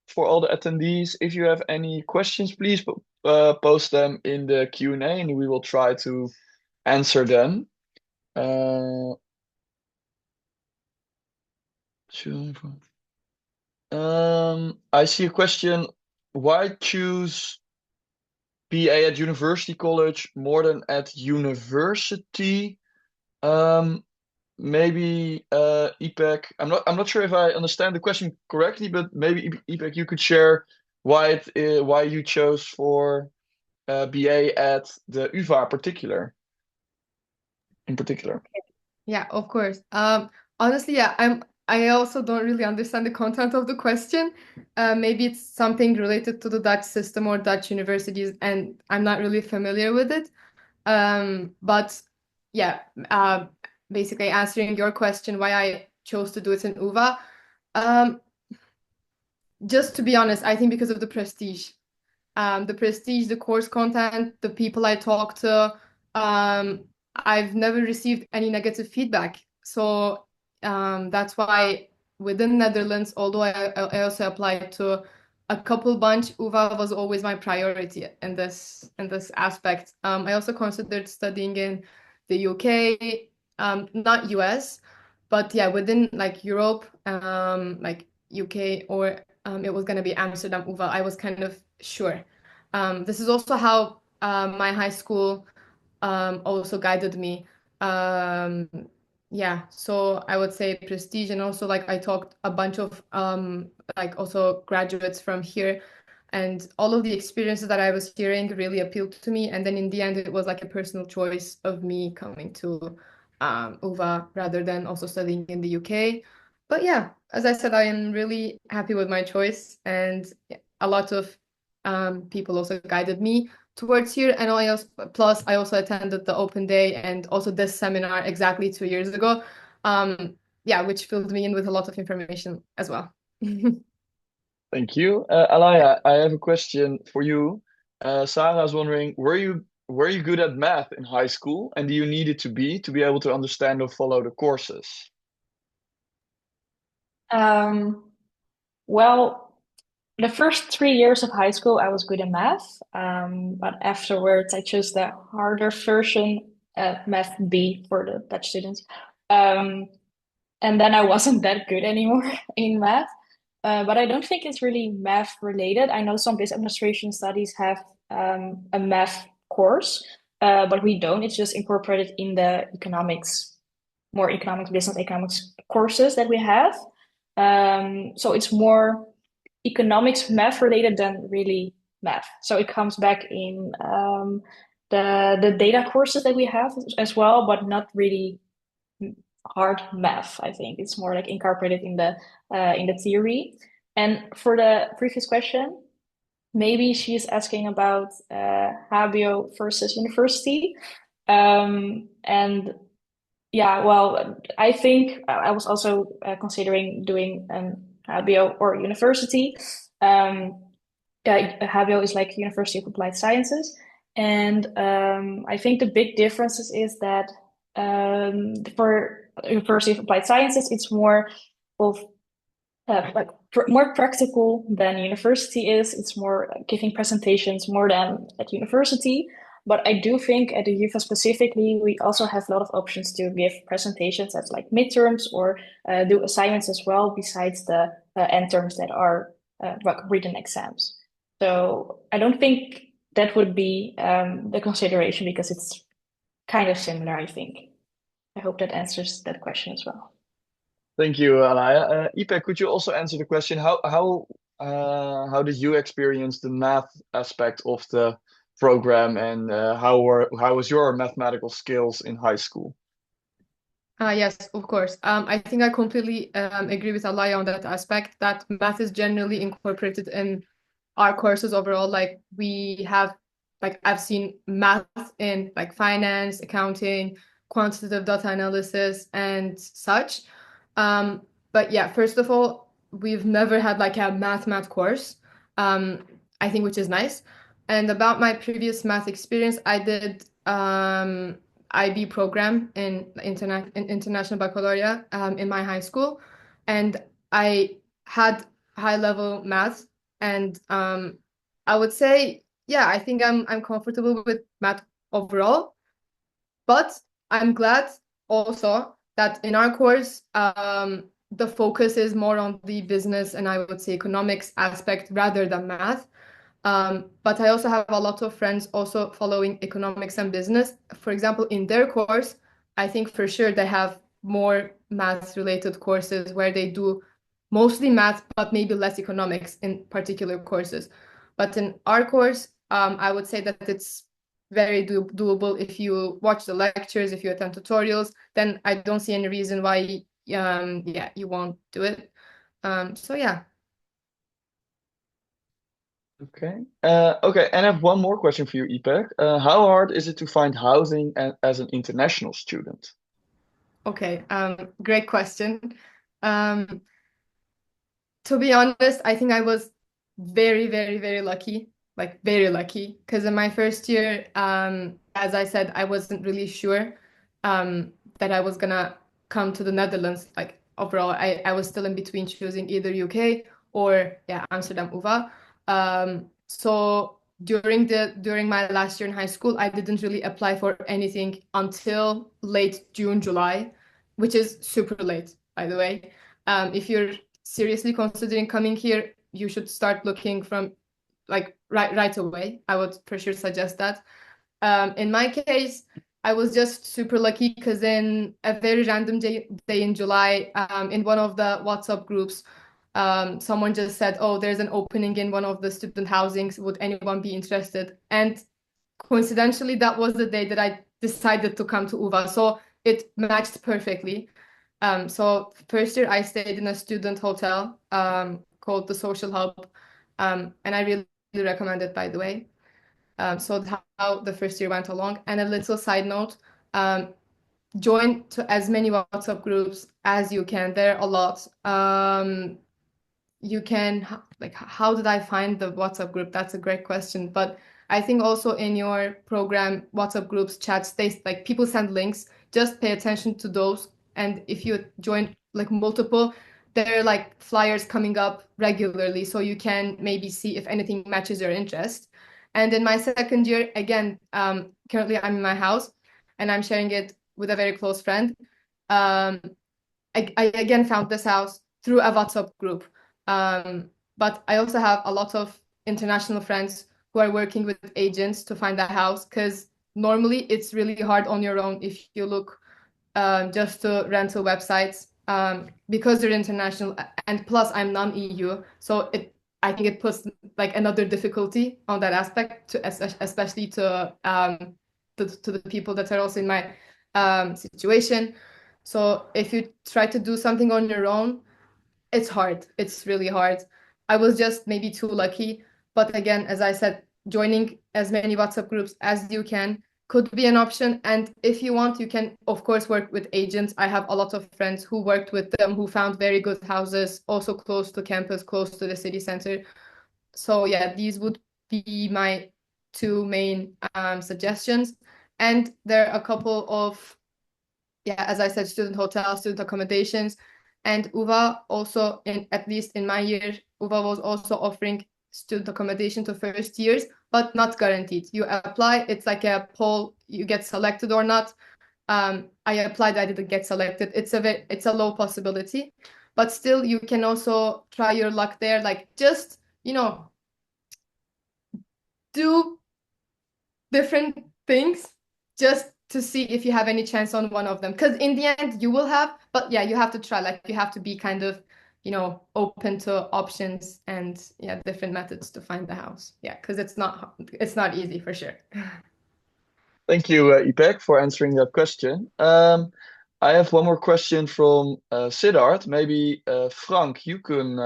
For all the attendees, if you have any questions, please post them in the Q&A and we will try to answer them. I see a question. Why choose BA at university college more than at university? Maybe Ipek. I'm not sure if I understand the question correctly, but maybe Ipek, you could share why you chose for BA at the UvA in particular. Yeah, of course. Honestly, yeah, I also don't really understand the content of the question. Maybe it's something related to the Dutch system or Dutch universities, and I'm not really familiar with it. But yeah, basically answering your question, why I chose to do it in UvA. Just to be honest, I think because of the prestige. The prestige, the course content, the people I talk to. I've never received any negative feedback. So that's why within Netherlands, although I also applied to a couple bunch, UvA was always my priority in this aspect. I also considered studying in the UK, not US, but yeah, within like Europe, like UK, or it was gonna be Amsterdam, UvA. I was kind of sure. This is also how my high school also guided me. Um, yeah, so I would say prestige, and also like I talked a bunch of like also graduates from here, and all of the experiences that I was hearing really appealed to me. And then in the end, it was like a personal choice of me coming to UvA rather than also studying in the UK. But yeah, as I said, I am really happy with my choice, and a lot of people also guided me towards here. And I also, plus I also attended the open day and also this seminar exactly 2 years ago. Yeah, which filled me in with a lot of information as well. Thank you. Alaya, I have a question for you. Sarah is wondering, were you good at math in high school, and do you need it to be able to understand or follow the courses? Well, the first 3 years of high school, I was good in math, but afterwards, I chose the harder version, Math B for the Dutch students. And then I wasn't that good anymore in math. But I don't think it's really math related. I know some business administration studies have a math course, but we don't. It's just incorporated in the economics, more economics, business economics courses that we have. So it's more economics math related than really math. So it comes back in the data courses that we have as well, but not really hard math. I think it's more like incorporated in the theory. And for the previous question, maybe she's asking about HBO versus university. And yeah, well, I think I was also considering doing HBO or university. HBO is like University of Applied Sciences, and I think the big differences is that for University of Applied Sciences, it's more of like more practical than university is. It's more giving presentations more than at university. But I do think at the UvA specifically, we also have a lot of options to give presentations as like midterms or do assignments as well, besides the end terms that are written exams. So I don't think that would be the consideration because it's kind of similar, I think. I hope that answers that question as well. Thank you, Alaya. Ipek, could you also answer the question? How did you experience the math aspect of the program, and how was your mathematical skills in high school? Yes, of course. I think I completely agree with Alaya on that aspect, that math is generally incorporated in our courses overall. Like we have, like I've seen math in like finance, accounting, quantitative data analysis, and such. But yeah, first of all, we've never had like a math course. I think, which is nice. And about my previous math experience, I did IB program in international baccalaureate in my high school, and I had high level math, and I would say, yeah, I think I'm comfortable with math overall, but I'm glad also that in our course, the focus is more on the business and I would say economics aspect rather than math. But I also have a lot of friends also following economics and business. For example, in their course, I think for sure they have more math related courses where they do mostly math, but maybe less economics in particular courses. But in our course, I would say that it's very doable if you watch the lectures, if you attend tutorials, then I don't see any reason why yeah, you won't do it. So yeah. Okay. Okay, and I have one more question for you, Ipek. How hard is it to find housing as an international student? Okay, great question. Um, to be honest, I think I was very, very, very lucky, like very lucky, because in my first year, as I said, I wasn't really sure that I was gonna come to the Netherlands. Like overall, I was still in between choosing either UK or yeah, Amsterdam UvA. So during my last year in high school, I didn't really apply for anything until late June, July, which is super late, by the way. If you're seriously considering coming here, you should start looking from like right away. I would for sure suggest that. In my case, I was just super lucky because in a very random day in July, in one of the WhatsApp groups, someone just said, "Oh, there's an opening in one of the student housings. Would anyone be interested?" And coincidentally, that was the day that I decided to come to UvA. So it matched perfectly. So first year I stayed in a student hotel called the Social Hub, and I really recommend it, by the way. So how the first year went along. And a little side note, join to as many WhatsApp groups as you can. There are a lot. You can like, how did I find the WhatsApp group? That's a great question. But I think also in your program, WhatsApp groups, chats, they like people send links. Just pay attention to those. And if you join like multiple, there are like flyers coming up regularly, so you can maybe see if anything matches your interest. And in my second year, again, currently I'm in my house and I'm sharing it with a very close friend. I again found this house through a WhatsApp group. But I also have a lot of international friends who are working with agents to find a house because normally it's really hard on your own if you look just to rental websites because they're international and plus I'm non-EU, so I think it puts like another difficulty on that aspect to especially to the people that are also in my situation. So if you try to do something on your own, it's hard. It's really hard. I was just maybe too lucky. But again, as I said, joining as many WhatsApp groups as you can could be an option. And if you want, you can, of course, work with agents. I have a lot of friends who worked with them, who found very good houses, also close to campus, close to the city center. So yeah, these would be my two main suggestions. And there are a couple of, yeah, as I said, student hotels, student accommodations. And UvA also, at least in my year, UvA was also offering student accommodation to first years, but not guaranteed. You apply, it's like a poll, you get selected or not. I applied, I didn't get selected. It's a low possibility, but still you can also try your luck there. Like just, do different things just to see if you have any chance on one of them. Because in the end, you will have, but yeah, you have to try. Like you have to be kind of, open to options and yeah, different methods to find the house. Yeah, because it's not easy for sure. Thank you, Ipek, for answering that question. I have one more question from Siddharth. Maybe Frank, you can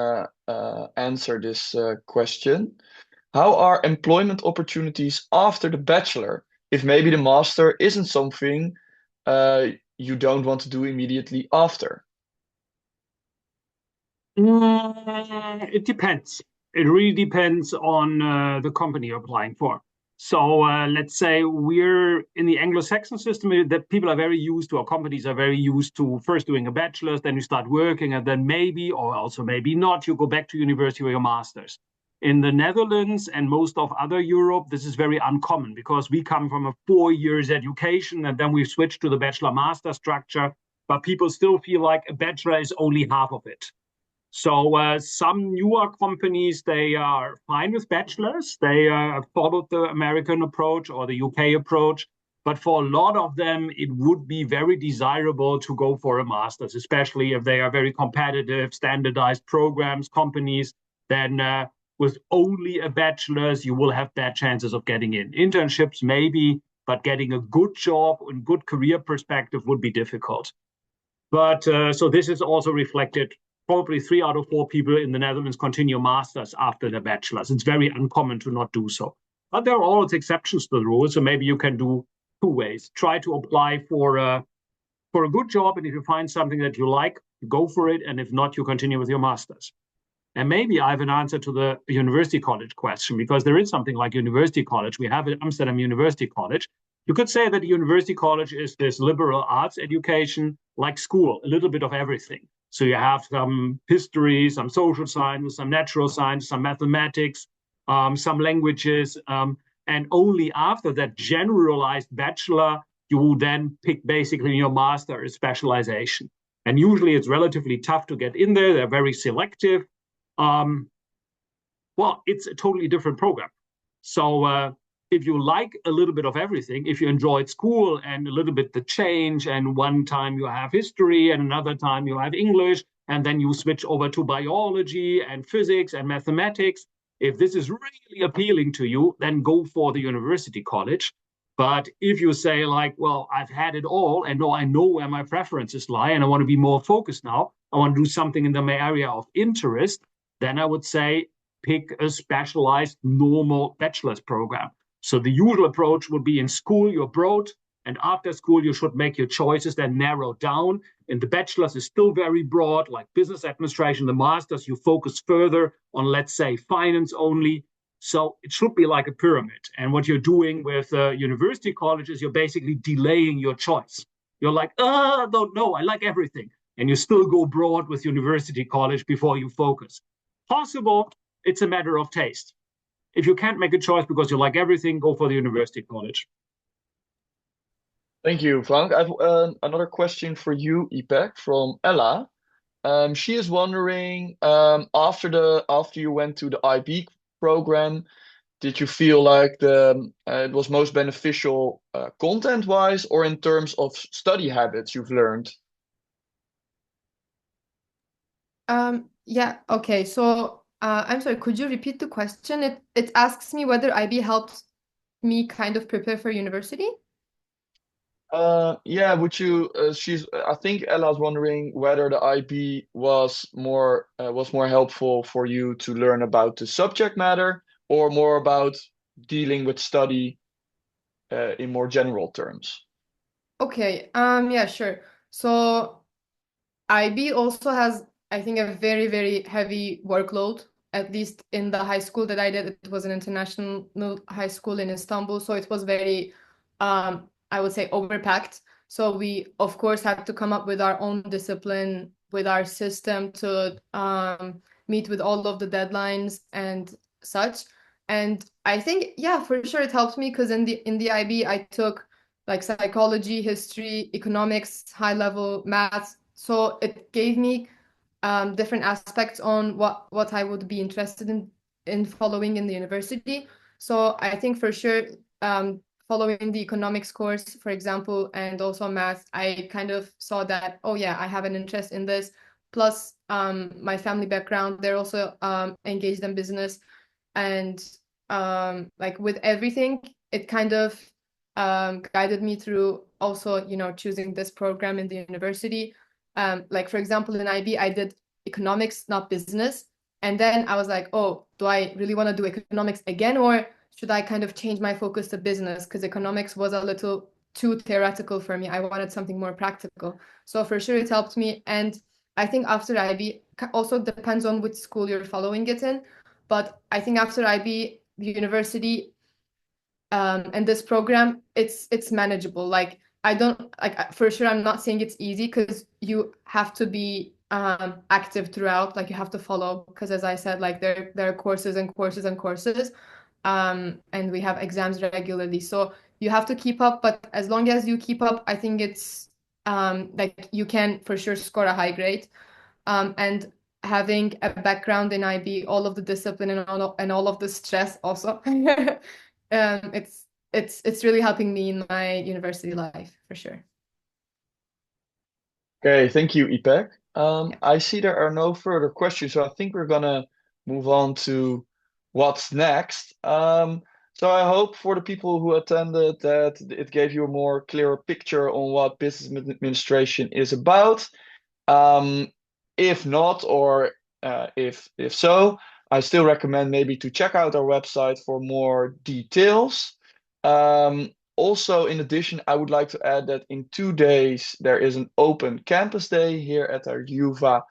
answer this question. How are employment opportunities after the bachelor? If maybe the master isn't something you don't want to do immediately after. It depends. It really depends on the company you're applying for. So let's say we're in the Anglo-Saxon system that people are very used to, or companies are very used to first doing a bachelor's, then you start working, and then maybe, or also maybe not, you go back to university with your master's. In the Netherlands and most of other Europe, this is very uncommon because we come from a 4 years education and then we switch to the bachelor master structure, but people still feel like a bachelor is only half of it. So some newer companies, they are fine with bachelors. They followed the American approach or the UK approach. But for a lot of them, it would be very desirable to go for a master's, especially if they are very competitive, standardized programs, companies. Then with only a bachelor's, you will have bad chances of getting in. Internships, maybe, but getting a good job and good career perspective would be difficult. But so this is also reflected. Probably 3 out of 4 people in the Netherlands continue masters after their bachelor's. It's very uncommon to not do so. But there are always exceptions to the rule. So maybe you can do 2 ways. Try to apply for a good job. And if you find something that you like, go for it. And if not, you continue with your master's. And maybe I have an answer to the university college question, because there is something like university college. We have Amsterdam University College. You could say that university college is this liberal arts education, like school, a little bit of everything. So you have some history, some social science, some natural science, some mathematics, some languages. And only after that generalized bachelor, you will then pick basically your master as specialization. And usually it's relatively tough to get in there. They're very selective. Well, it's a totally different program. So if you like a little bit of everything, if you enjoyed school and a little bit the change, and one time you have history and another time you have English, and then you switch over to biology and physics and mathematics, if this is really appealing to you, then go for the university college. But if you say like, well, I've had it all and I know where my preferences lie and I want to be more focused now, I want to do something in my area of interest, then I would say pick a specialized normal bachelor's program. So the usual approach would be in school, you're broad, and after school, you should make your choices, then narrow down. And the bachelor's is still very broad, like business administration. The master's, you focus further on, let's say, finance only. So it should be like a pyramid. And what you're doing with university colleges, you're basically delaying your choice. You're like, I don't know, I like everything. And you still go broad with university college before you focus. Possible, it's a matter of taste. If you can't make a choice because you like everything, go for the university college. Thank you, Frank. I have another question for you, Ipek, from Ella. She is wondering, after you went to the IB program, did you feel like it was most beneficial content-wise or in terms of study habits you've learned? Yeah, okay. So I'm sorry, could you repeat the question? It asks me whether IB helped me kind of prepare for university. Yeah, would you? I think Ella's wondering whether the IB was more helpful for you to learn about the subject matter or more about dealing with study in more general terms. Okay, yeah, sure. So IB also has, I think, a very, very heavy workload, at least in the high school that I did. It was an international high school in Istanbul, so it was very, I would say, overpacked. So we, of course, had to come up with our own discipline, with our system to meet with all of the deadlines and such. And I think, yeah, for sure it helped me because in the IB I took like psychology, history, economics, high level maths. So it gave me different aspects on what I would be interested in following in the university. So I think for sure following the economics course, for example, and also math, I kind of saw that, oh yeah, I have an interest in this. Plus my family background, they're also engaged in business. And like with everything, it kind of guided me through also, choosing this program in the university. Like for example, in IB, I did economics, not business. And then I was like, oh, do I really want to do economics again? Or should I kind of change my focus to business? Because economics was a little too theoretical for me. I wanted something more practical. So for sure it helped me. And I think after IB, also depends on which school you're following it in. But I think after IB, the university and this program, it's manageable. Like I don't like for sure I'm not saying it's easy because you have to be active throughout. Like you have to follow because, as I said, like there are courses and courses and courses, and we have exams regularly. So you have to keep up. But as long as you keep up, I think it's like you can for sure score a high grade. And having a background in IB, all of the discipline and all of the stress also, it's really helping me in my university life for sure. Okay, thank you, Ipek. Yeah. I see there are no further questions, so I think we're gonna move on to what's next. So I hope for the people who attended that it gave you a more clearer picture on what business administration is about. Um, if not, or if so, I still recommend maybe to check out our website for more details. Also, in addition, I would like to add that in 2 days there is an open campus day here at our UvA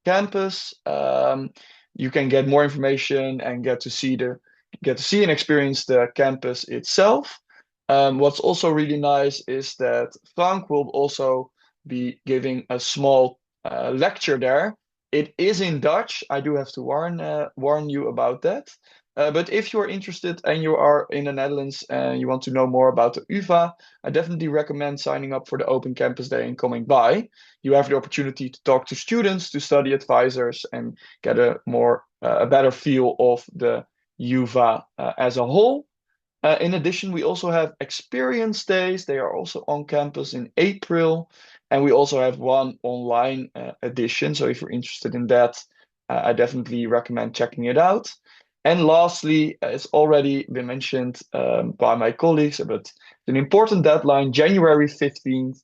campus. You can get more information and get to see and experience the campus itself. What's also really nice is that Frank will also be giving a small lecture there. It is in Dutch. I do have to warn you about that. But if you're interested and you are in the Netherlands and you want to know more about the UvA, I definitely recommend signing up for the Open Campus Day and coming by. You have the opportunity to talk to students, to study advisors, and get a better feel of the UvA as a whole. In addition, we also have experience days. They are also on campus in April. And we also have one online edition. So if you're interested in that, I definitely recommend checking it out. And lastly, it's already been mentioned by my colleagues, but an important deadline, January 15th,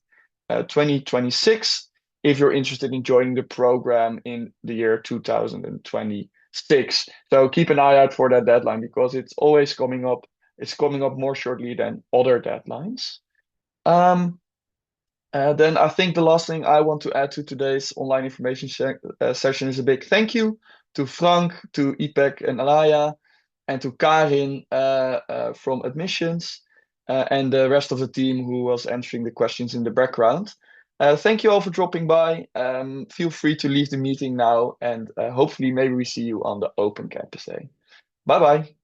2026, if you're interested in joining the program in the year 2026. So keep an eye out for that deadline because it's always coming up. It's coming up more shortly than other deadlines. Then I think the last thing I want to add to today's online information session is a big thank you to Frank, to Ipek and Alaya, and to Karin from admissions, and the rest of the team who was answering the questions in the background. Thank you all for dropping by. Feel free to leave the meeting now, and hopefully maybe we see you on the Open Campus Day. Bye bye.